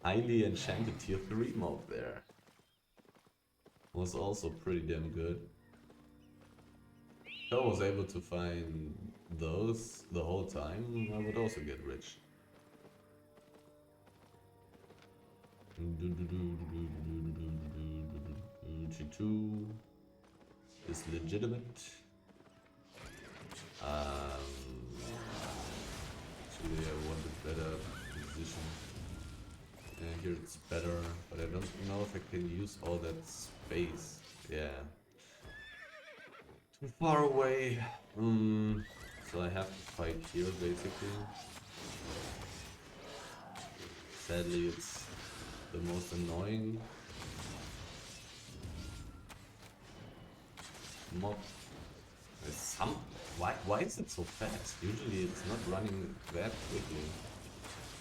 highly enchanted tier 3 mob there was also pretty damn good. If I was able to find those the whole time, I would also get rich. G2 is legitimate. Actually, I want a better position. Here it's better, but I don't know if I can use all that space. Yeah. Too far away. So I have to fight here, basically. Sadly, it's the most annoying mob. Why is it so fast? Usually it's not running that quickly.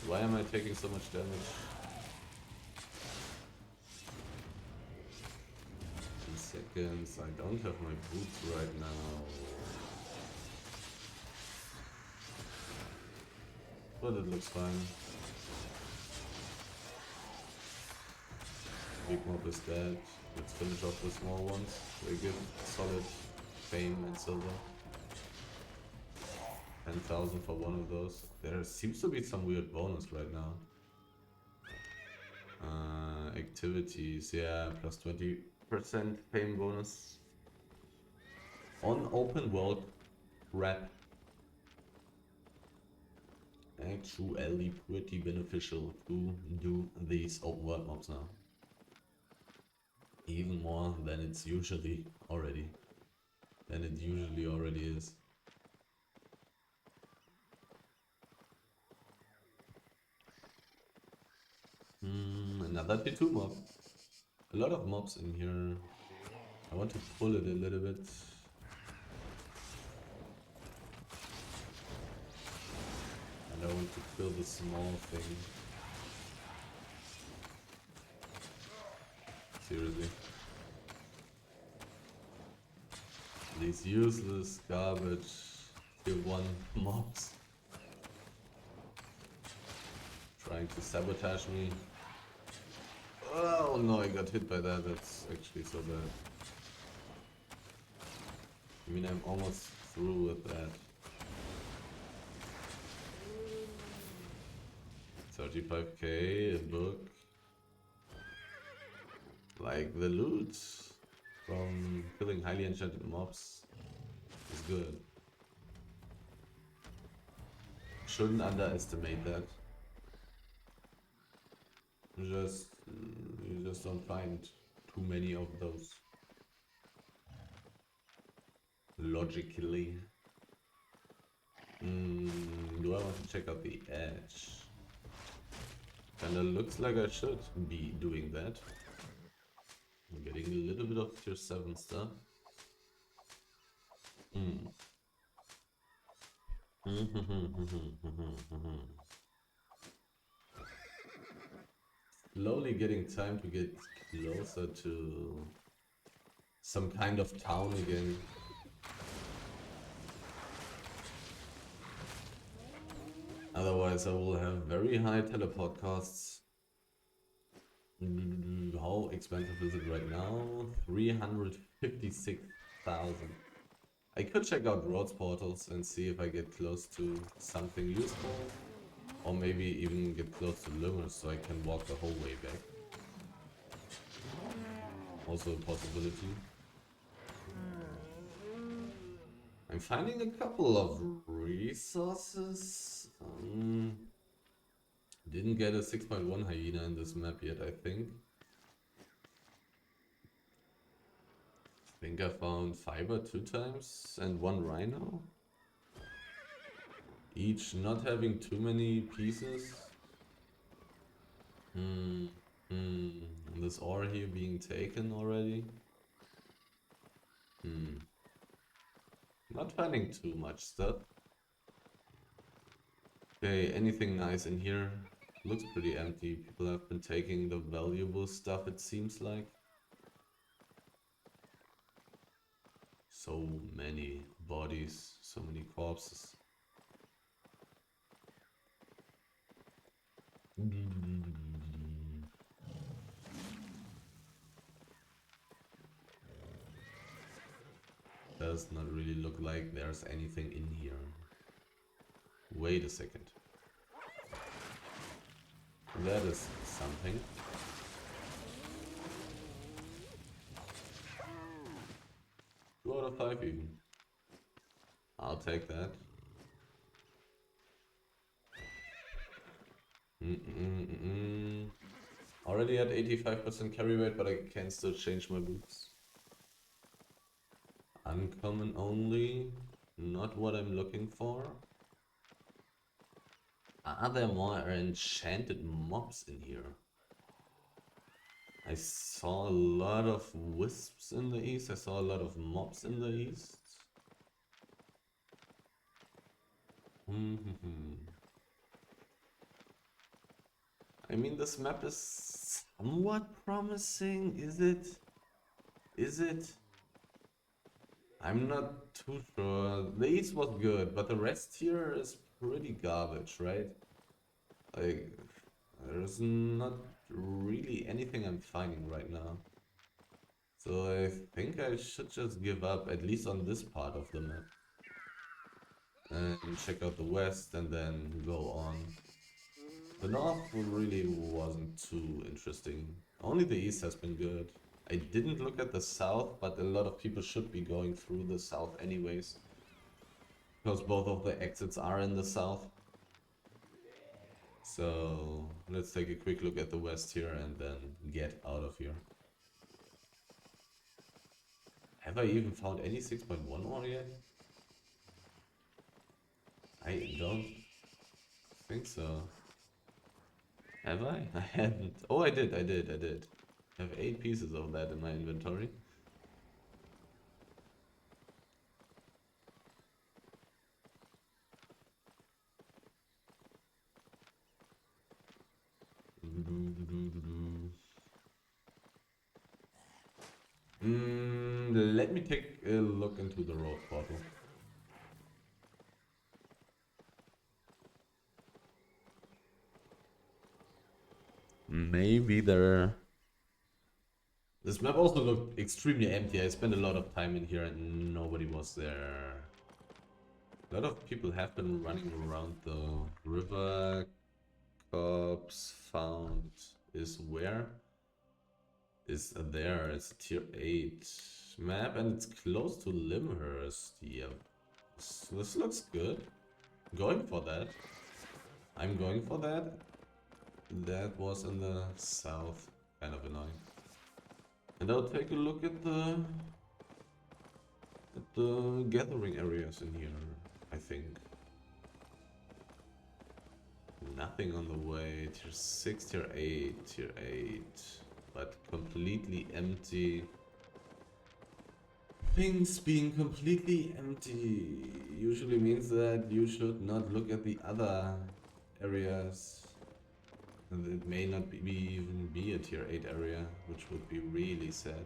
Why am I taking so much damage? 2 seconds. I don't have my boots right now. But it looks fine. Big mob is dead. Let's finish off the small ones. They give solid fame and silver. 10,000 for one of those. There seems to be some weird bonus right now. Activities, yeah, plus 20% fame bonus. On open world rap. Actually pretty beneficial to do these open world mobs now. Even more than it usually already is. Another T2 mob. A lot of mobs in here. I want to pull it a little bit. And I want to kill the small thing. Seriously. These useless garbage tier 1 mobs. Trying to sabotage me. Oh no, I got hit by that. That's actually so bad. I mean, I'm almost through with that. 35k, a book. Like, the loot from killing highly enchanted mobs is good. Shouldn't underestimate that. You just don't find too many of those. Logically. do I want to check out the edge? Kinda looks like I should be doing that. I'm getting a little bit of tier 7 stuff. Hmm. Slowly getting time to get closer to some kind of town again. Otherwise I will have very high teleport costs. How expensive is it right now? 356,000. I could check out roads portals and see if I get close to something useful. Or maybe even get close to limits so I can walk the whole way back. Also a possibility. I'm finding a couple of resources. Didn't get a 6.1 hyena in this map yet, I think. I think I found fiber 2 times and 1 rhino. Each not having too many pieces. This ore here being taken already. Not finding too much stuff. Okay, anything nice in here? Looks pretty empty. People have been taking the valuable stuff, it seems like. So many bodies, so many corpses. Does not really look like there's anything in here. Wait a second. That is something. Two out of 5 even. I'll take that. Already at 85% carry rate, but I can still change my boots. Uncommon only. Not what I'm looking for. Are there more enchanted mobs in here? I saw a lot of wisps in the east. I saw a lot of mobs in the east. I mean, this map is somewhat promising. Is it? Is it? I'm not too sure. The east was good, but the rest here is pretty garbage, right? Like, there's not really anything I'm finding right now. So I think I should just give up, at least on this part of the map. And check out the west and then go on. The north really wasn't too interesting. Only the east has been good. I didn't look at the south, but a lot of people should be going through the south anyways. Because both of the exits are in the south. So let's take a quick look at the west here and then get out of here. Have I even found any 6.1 ore yet? I don't think so. Have I? I haven't. Oh, I did. I have 8 pieces of that in my inventory. Let me take a look into the road portal. Maybe there... This map also looked extremely empty. I spent a lot of time in here and nobody was there. A lot of people have been running around the river. Corpse found is where? Is there. It's a tier 8 map and it's close to Limhurst. Yeah. This looks good. Going for that. I'm going for that. That was in the south. Kind of annoying. And I'll take a look at the gathering areas in here, I think. nothing on the way. Tier 6, tier 8, tier 8. But completely empty. Things being completely empty usually means that you should not look at the other areas. And it may not even be a tier 8 area, which would be really sad.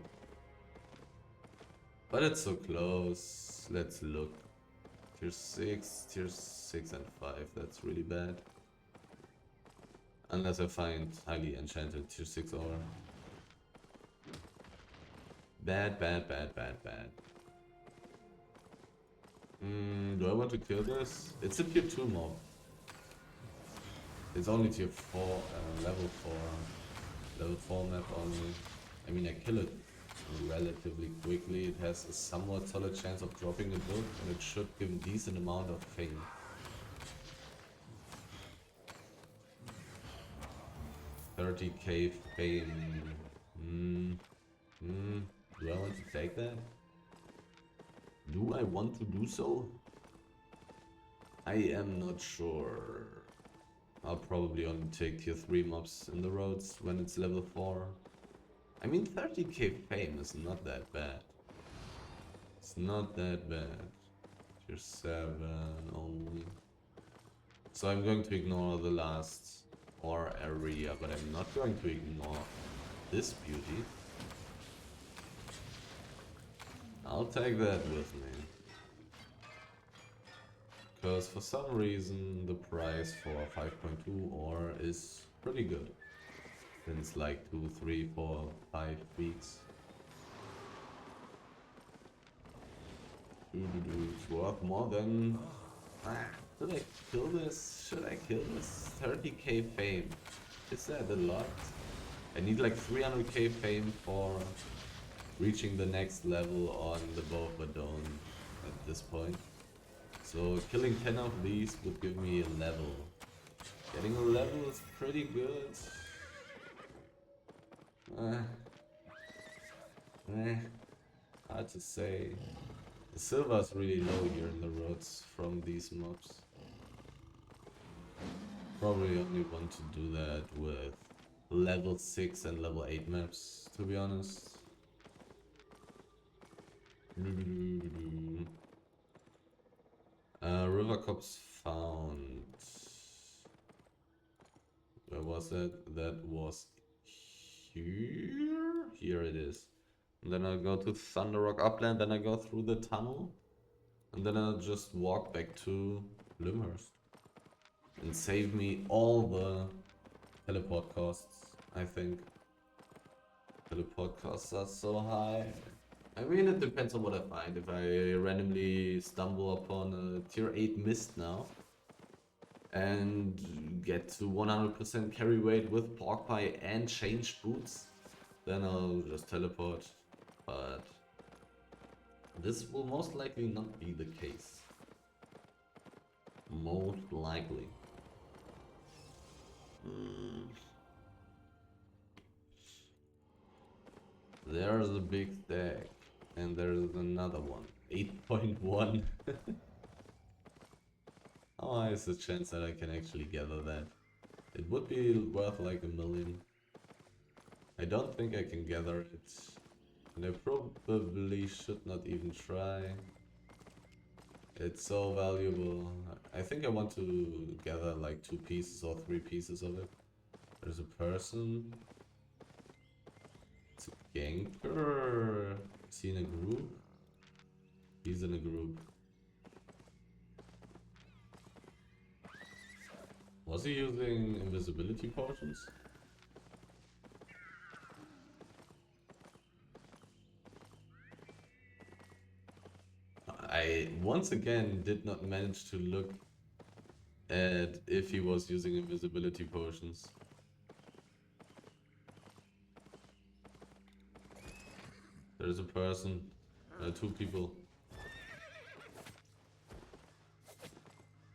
But it's so close. Let's look. Tier 6 and 5. That's really bad. Unless I find highly enchanted tier 6 ore. Bad, bad, bad, bad, bad. Do I want to kill this? It's a tier 2 mob. It's only tier 4, level 4. Level 4 map only. I mean, I kill it relatively quickly. It has a somewhat solid chance of dropping a book, and it should give a decent amount of fame. $30k fame. Do I want to take that? Do I want to do so? I am not sure. I'll probably only take tier 3 mobs in the roads when it's level 4. I mean, 30k fame is not that bad. It's not that bad. Tier 7 only. So I'm going to ignore the last ore area, but I'm not going to ignore this beauty. I'll take that with me. Because for some reason the price for 5.2 ore is pretty good. Since like 2, 3, 4, 5 weeks. It's worth more than... Should I kill this? Should I kill this? 30k fame. Is that a lot? I need like 300k fame for reaching the next level on the Bow of Badon at this point. So killing 10 of these would give me a level. Getting a level is pretty good. Hard to say. The silver is really low here in the roads from these mobs. Probably only want to do that with level 6 and level 8 maps, to be honest. River cops found. Where was that? That was here. Here it is. And then I go to Thunder Rock Upland, then I go through the tunnel. And then I'll just walk back to Limhurst. And save me all the teleport costs, I think. Teleport costs are so high. I mean, it depends on what I find. If I randomly stumble upon a tier 8 mist now and get to 100% carry weight with pork pie and changed boots, then I'll just teleport. But this will most likely not be the case. Most likely. There's a big stack. And there's another one. 8.1. How high is the chance that I can actually gather that? It would be worth like 1 million. I don't think I can gather it. And I probably should not even try. It's so valuable. I think I want to gather like 2 pieces or 3 pieces of it. There's a person. It's a ganker. Is he in a group? He's in a group. Was he using invisibility potions? I once again did not manage to look at if he was using invisibility potions. There's a person. 2 people.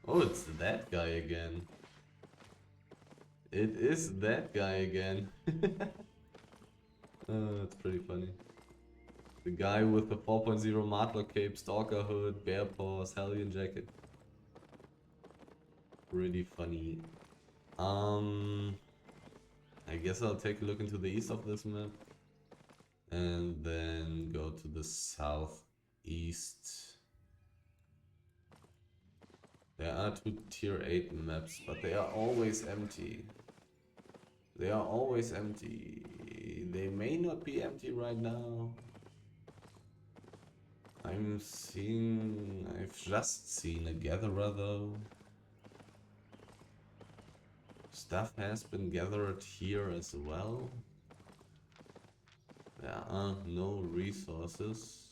Oh, it's that guy again. It is that guy again. That's pretty funny. The guy with the 4.0 Matlock cape, stalker hood, bear paws, Hellion jacket. Pretty funny. I guess I'll take a look into the east of this map. And then go to the southeast. There are 2 tier 8 maps, but they are always empty. They are always empty. They may not be empty right now. I've just seen a gatherer though. Stuff has been gathered here as well. There are no resources.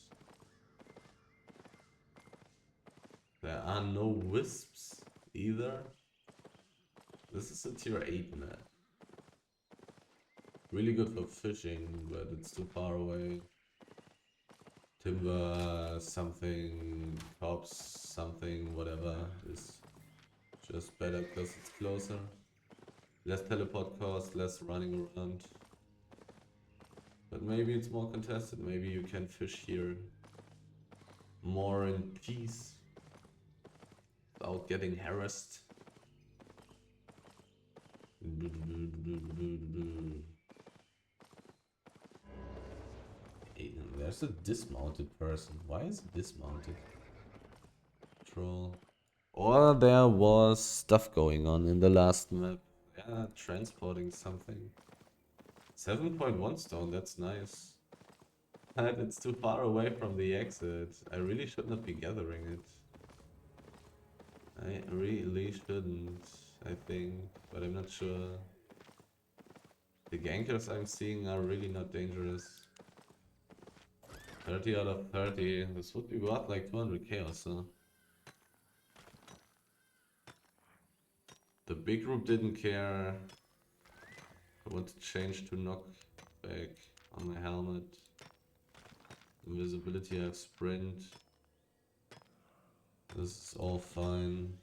There are no wisps either. This is a tier 8 map. Really good for fishing, but it's too far away. Timber, something, cops, something, whatever is just better because it's closer. Less teleport cost, less running around. But maybe it's more contested, maybe you can fish here more in peace without getting harassed. There's a dismounted person. Why is it dismounted? Troll. Or there was stuff going on in the last map. Yeah, transporting something. 7.1 stone, that's nice. But it's too far away from the exit. I really should not be gathering it. I really shouldn't, I think, but I'm not sure. The gankers I'm seeing are really not dangerous. 30 out of 30. This would be worth like 200k or so. The big group didn't care. I want to change to knockback on my helmet. Invisibility, I have sprint. This is all fine.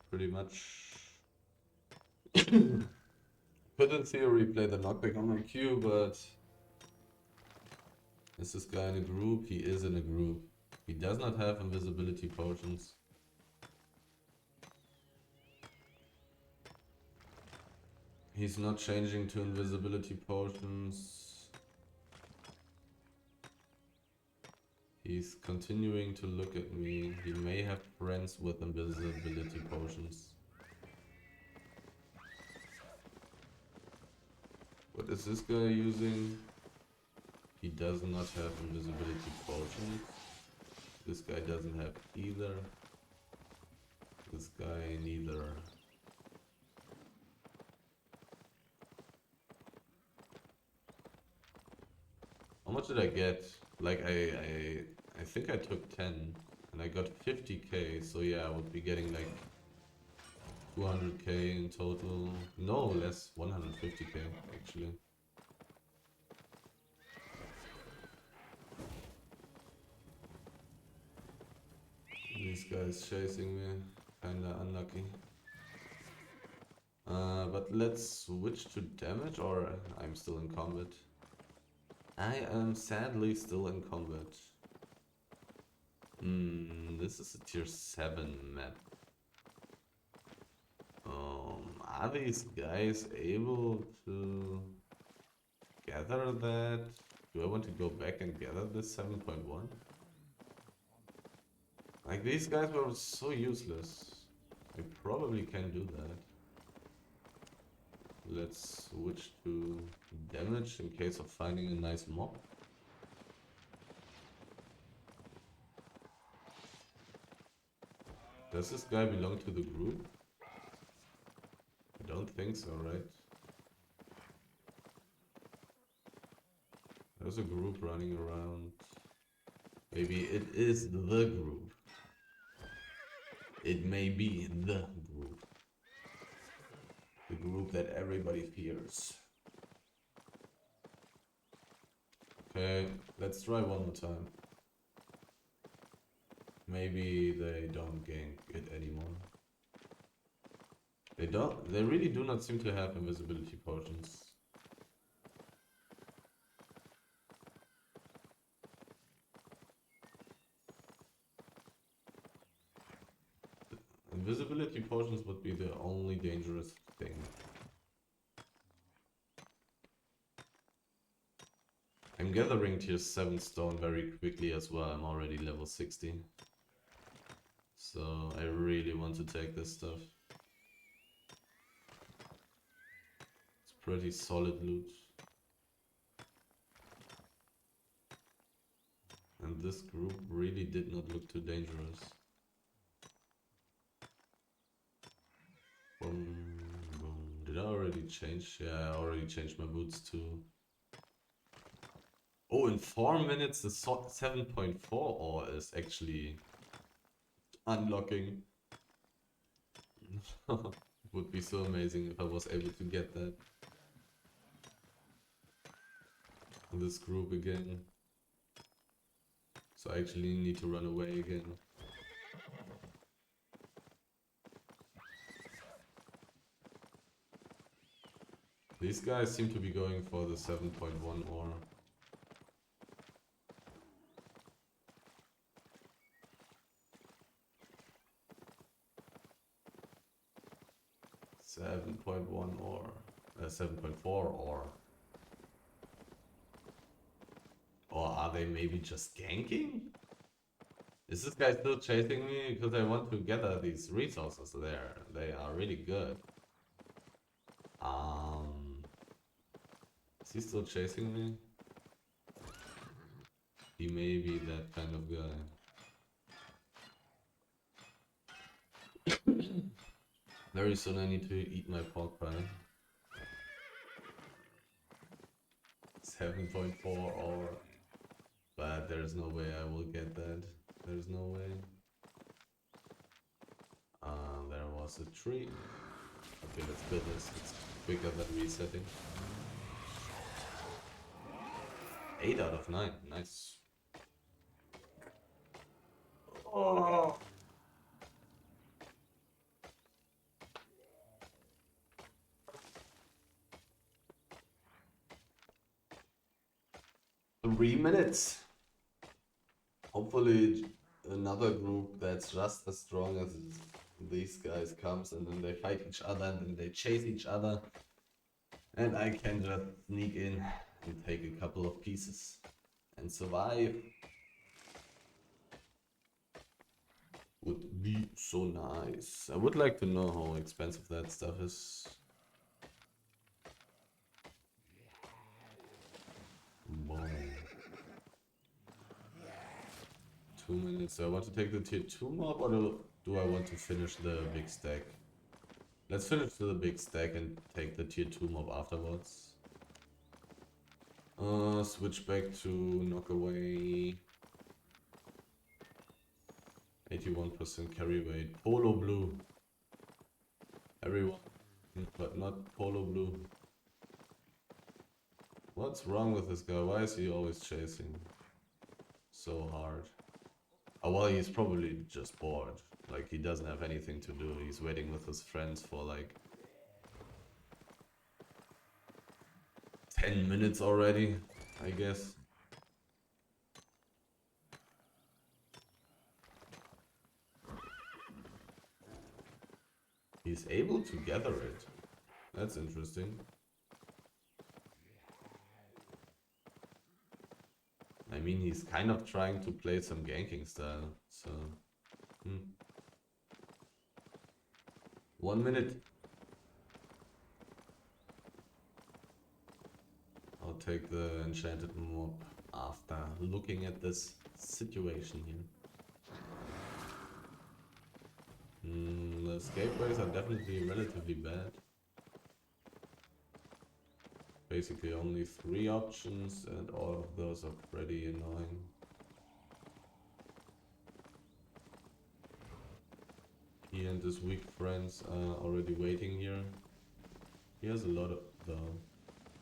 Pretty much. Could in theory play the knockback on my Q, but is this guy in a group? He is in a group. He does not have invisibility potions. He's not changing to invisibility potions. He's continuing to look at me. He may have friends with invisibility potions. What is this guy using? He does not have invisibility potions. This guy doesn't have either. This guy neither. How much did I get? Like I think I took 10 and I got 50k, so yeah, I would be getting like 200k in total. No, less, 150k actually. These guys chasing me, kinda unlucky. But let's switch to damage, or I'm still in combat. I am sadly still in combat. This is a tier 7 map. Are these guys able to gather that? Do I want to go back and gather this 7.1? Like, these guys were so useless. I probably can do that. Let's switch to damage in case of finding a nice mob. Does this guy belong to the group? I don't think so, right? There's a group running around. Maybe it is the group. It may be the group. The group that everybody fears. Okay, let's try one more time. Maybe they don't gank it anymore. They really do not seem to have invisibility potions. Invisibility potions would be the only dangerous thing. I'm gathering tier 7 stone very quickly as well. I'm already level 60. So I really want to take this stuff. It's pretty solid loot. And this group really did not look too dangerous. Boom, boom. Did I already change? Yeah, I already changed my boots too. Oh, in 4 minutes the 7.4 ore is actually unlocking. It would be so amazing if I was able to get that. This group again. So I actually need to run away again. These guys seem to be going for the 7.1 ore. Seven point one ore. 7.4 ore. Or are they maybe just ganking? Is this guy still chasing me? Because I want to gather these resources there. They are really good. Is he still chasing me? He may be that kind of guy. Very soon I need to eat my pork pie. 7.4 ore. But there's no way I will get that. There's no way. There was a tree. Okay, let's build this. It's quicker than resetting. 8 out of 9. Nice. Oh. Three minutes. Hopefully another group that's just as strong as these guys comes, and then they fight each other and then they chase each other. And I can just sneak in and take a couple of pieces and survive. Would be so nice. I would like to know how expensive that stuff is. Boom. 2 minutes. Do I want to take the tier 2 mob, or do I want to finish the big stack? Let's finish the big stack and take the tier 2 mob afterwards. Switch back to knock away. 81% carry weight. Polo blue. Everyone, but not polo blue. What's wrong with this guy? Why is he always chasing so hard? Oh, well, he's probably just bored. Like, he doesn't have anything to do. He's waiting with his friends for like 10 minutes already, I guess. He's able to gather it. That's interesting. I mean, he's kind of trying to play some ganking style, so... 1 minute. I'll take the enchanted mob after looking at this situation here. The escape ways are definitely relatively bad. Basically only 3 options, and all of those are pretty annoying. He and his weak friends are already waiting here. He has a lot of though.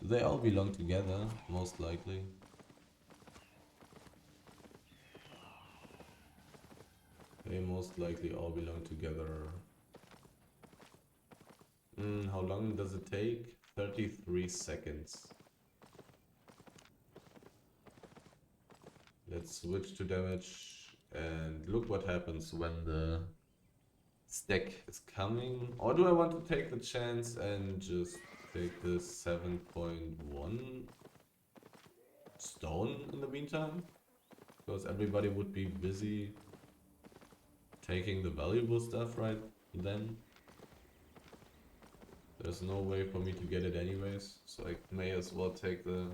They all belong together, most likely. They most likely all belong together. How long does it take? 33 seconds. Let's switch to damage and look what happens when the stack is coming. Or do I want to take the chance and just take this 7.1 stone in the meantime? Because everybody would be busy taking the valuable stuff right then. There's no way for me to get it anyways, so I may as well take the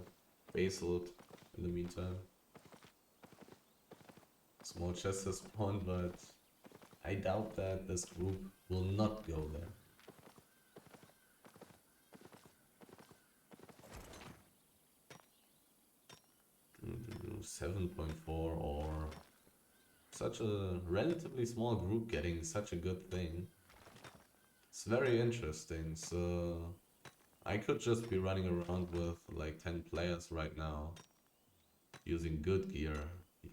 basalt in the meantime. Small chest has spawned, but I doubt that this group will not go there. 7.4 or such a relatively small group getting such a good thing. It's very interesting, so I could just be running around with like 10 players right now, using good gear,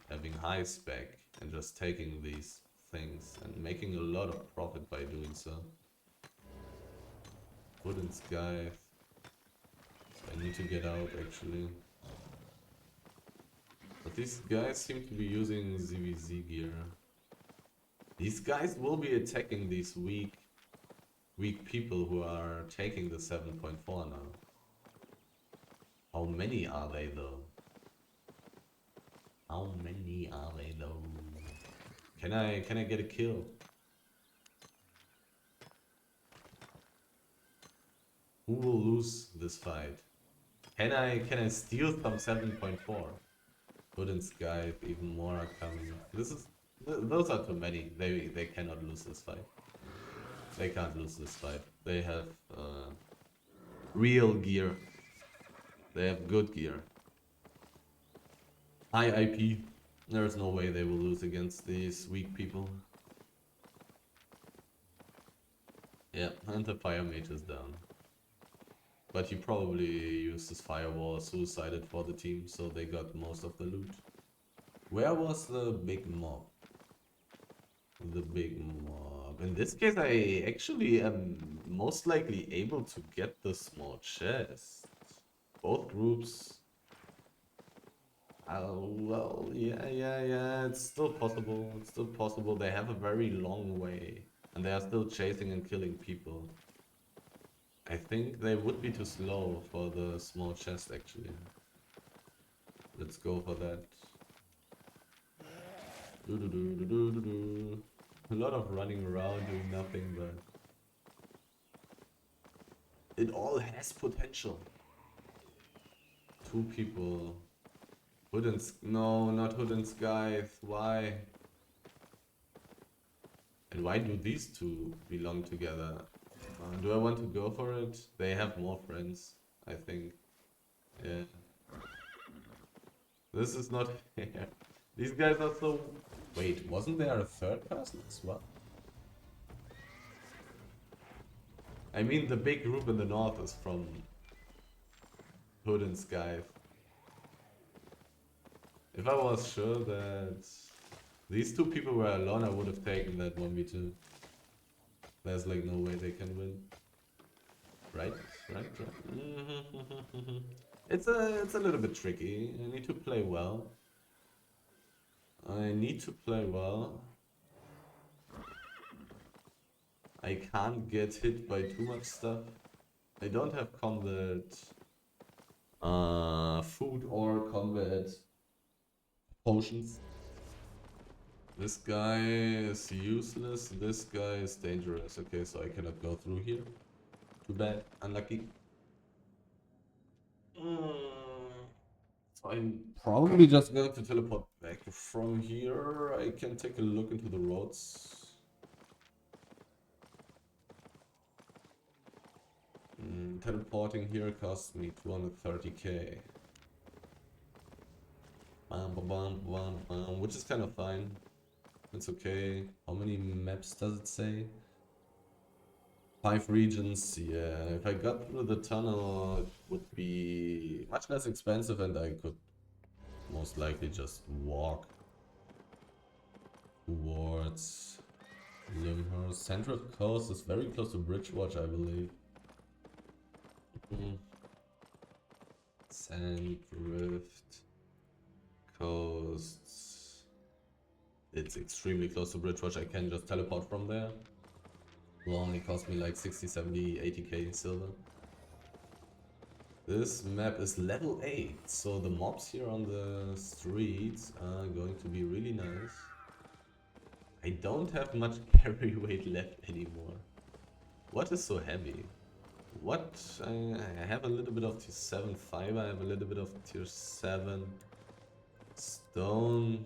having high spec, and just taking these things and making a lot of profit by doing so. Wood and sky. I need to get out actually. But these guys seem to be using ZVZ gear. These guys will be attacking these weak people who are taking the 7.4 now. How many are they though? How many are they though? Can I get a kill? Who will lose this fight? Can I steal some 7.4? Good and Sky, even more are coming. Those are too many. They cannot lose this fight. They can't lose this fight. They have real gear. They have good gear. High IP. There's no way they will lose against these weak people. Yeah, and the fire mage is down. But he probably used his firewall, suicided for the team, so they got most of the loot. Where was the big mob? The big mob. In this case, I actually am most likely able to get the small chest. Both groups. Well, yeah, it's still possible. It's still possible. They have a very long way. And they are still chasing and killing people. I think they would be too slow for the small chest, actually. Let's go for that. A lot of running around doing nothing, but it all has potential. Two people. No, not Hood and Sky. Why? And why do these two belong together? Do I want to go for it? They have more friends, I think. Yeah. This is not fair. These guys are so... Wait, wasn't there a third person as well? I mean, the big group in the north is from Hood and Sky. If I was sure that these two people were alone, I would have taken that 1v2. There's like no way they can win. Right. It's a little bit tricky. I need to play well. I can't get hit by too much stuff. I don't have combat food or combat potions. This guy is useless, this guy is dangerous. Okay, so I cannot go through here. Too bad, unlucky. So I'm probably just going to teleport back from here. I can take a look into the roads. Teleporting here cost me 230k. Which is kind of fine. It's okay. How many maps does it say? 5 regions. Yeah, if I got through the tunnel, it would be much less expensive and I could most likely just walk towards Limhurst. Central Coast is very close to Bridgewatch, I believe. Sandrift Coast. It's extremely close to Bridgewatch. I can just teleport from there. Will only cost me like 60, 70, 80k silver. This map is level 8, so the mobs here on the streets are going to be really nice. I don't have much carry weight left anymore. What is so heavy? What? I have a little bit of tier 7 fiber, I have a little bit of tier 7 stone.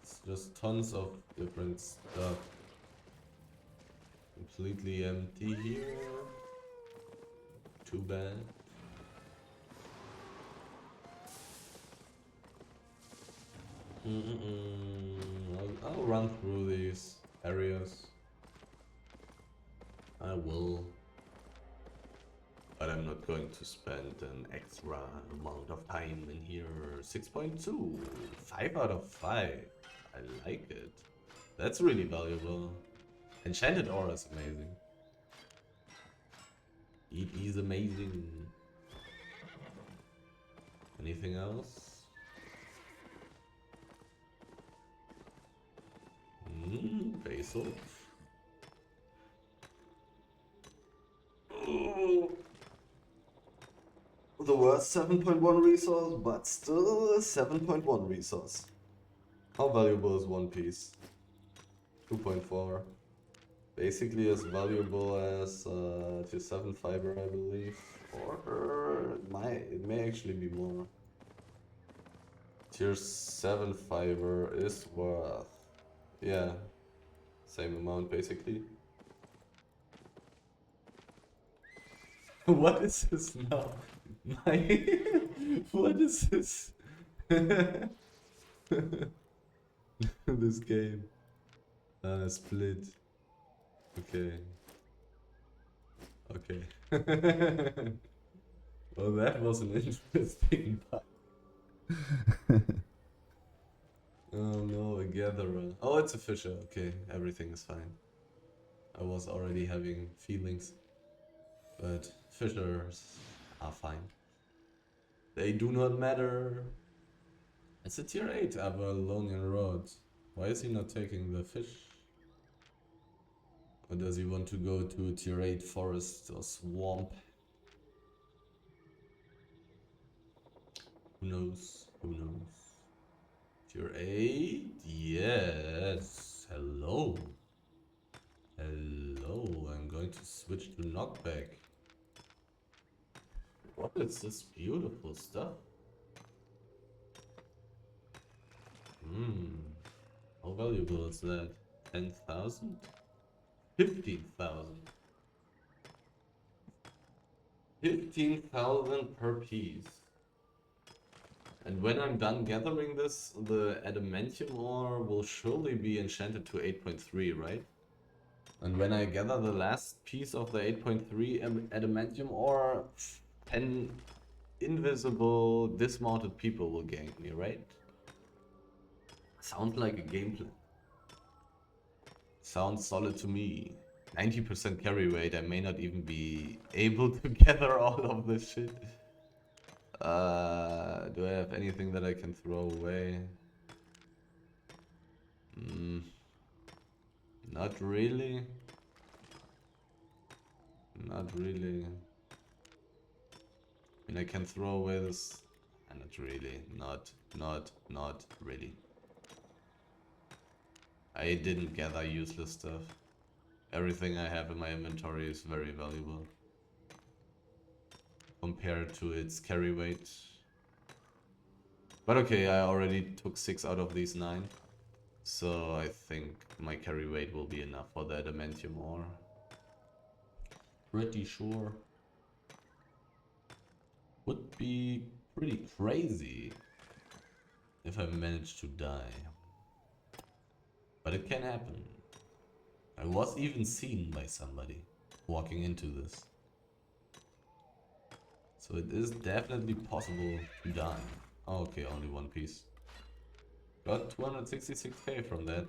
It's just tons of different stuff. Completely empty here. Too bad. I'll run through these areas. I will. But I'm not going to spend an extra amount of time in here. 6.2. 5 out of 5. I like it. That's really valuable. Enchanted aura is amazing. It is amazing. Anything else? Basil. Oh. The worst 7.1 resource, but still a 7.1 resource. How valuable is one piece? 2.4. Basically as valuable as tier 7 fiber, I believe. Or it may actually be more. Tier 7 fiber is worth, yeah, same amount basically. What is this now? What is this? This game. Split. Okay. Okay. Well, that was an interesting part. Oh no, a gatherer. Oh, it's a fisher. Okay, everything is fine. I was already having feelings. But fishers are fine. They do not matter. It's a tier 8 Avalonian Road. Why is he not taking the fish? Or does he want to go to a tier 8 forest or swamp? Who knows? Who knows? Tier 8? Yes. Hello. Hello. I'm going to switch to knockback. What is this beautiful stuff? How valuable is that? 10,000? 15,000. 15,000 per piece. And when I'm done gathering this, the adamantium ore will surely be enchanted to 8.3, right? And when I gather the last piece of the 8.3 adamantium ore, 10 invisible dismounted people will gank me, right? Sounds like a game plan. Sounds solid to me. 90% carry rate, I may not even be able to gather all of this shit. Do I have anything that I can throw away? Not really. Not really. I mean, I can throw away this. Not really. Not really. I didn't gather useless stuff. Everything I have in my inventory is very valuable compared to its carry weight. But okay, I already took 6 out of these 9. So I think my carry weight will be enough for the adamantium ore. Pretty sure. Would be pretty crazy if I managed to die. But it can happen. I was even seen by somebody walking into this. So it is definitely possible to die. Oh, okay, only one piece. Got 266k from that.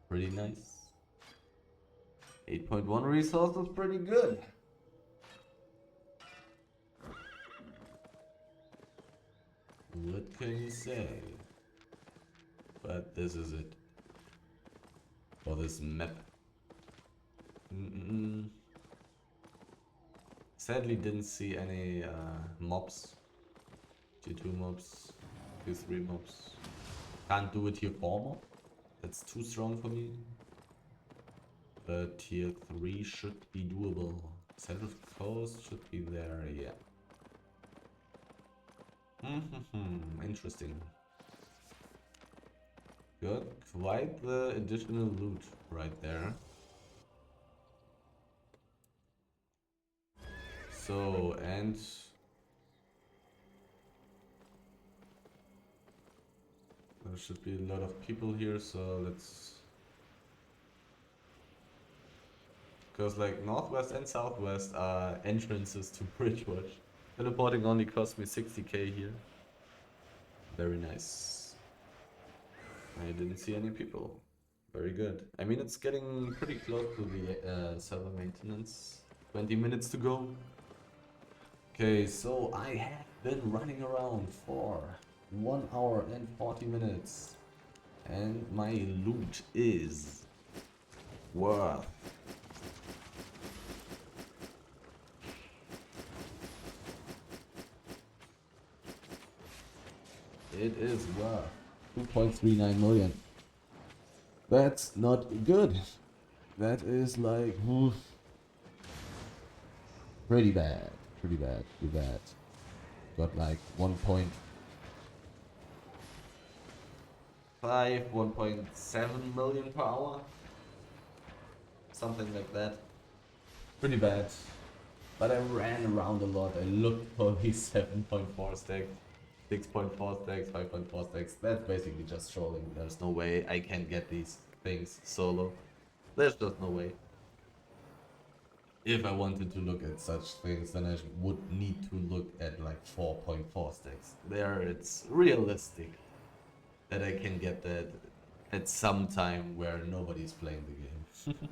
Pretty nice. 8.1 resource was pretty good. What can you say? But this is it. for this map. Sadly didn't see any mobs. Tier 2 mobs, Tier 3 mobs. Can't do it here 4 mob. That's too strong for me. But Tier 3 should be doable. Central Coast should be there, yeah. Interesting. Got quite the additional loot right there. So, and there should be a lot of people here, so let's... Because like northwest and southwest are entrances to Bridgewatch. Teleporting only cost me 60k here. Very nice. I didn't see any people. Very good. I mean, it's getting pretty close to the server maintenance. 20 minutes to go. Okay, so I have been running around for 1 hour and 40 minutes. And my loot is worth it is worth 2.39 million. That's not good. That is like oof, pretty bad. Pretty bad. Pretty bad. Got like 1.5, 1.7 million per hour. Something like that. Pretty bad. But I ran around a lot. I looked for these 7.4 stacks. 6.4 stacks, 5.4 stacks. That's basically just trolling. There's no way I can get these things solo. There's just no way. If I wanted to look at such things, then I would need to look at like 4.4 stacks. There it's realistic that I can get that at some time where nobody's playing the game.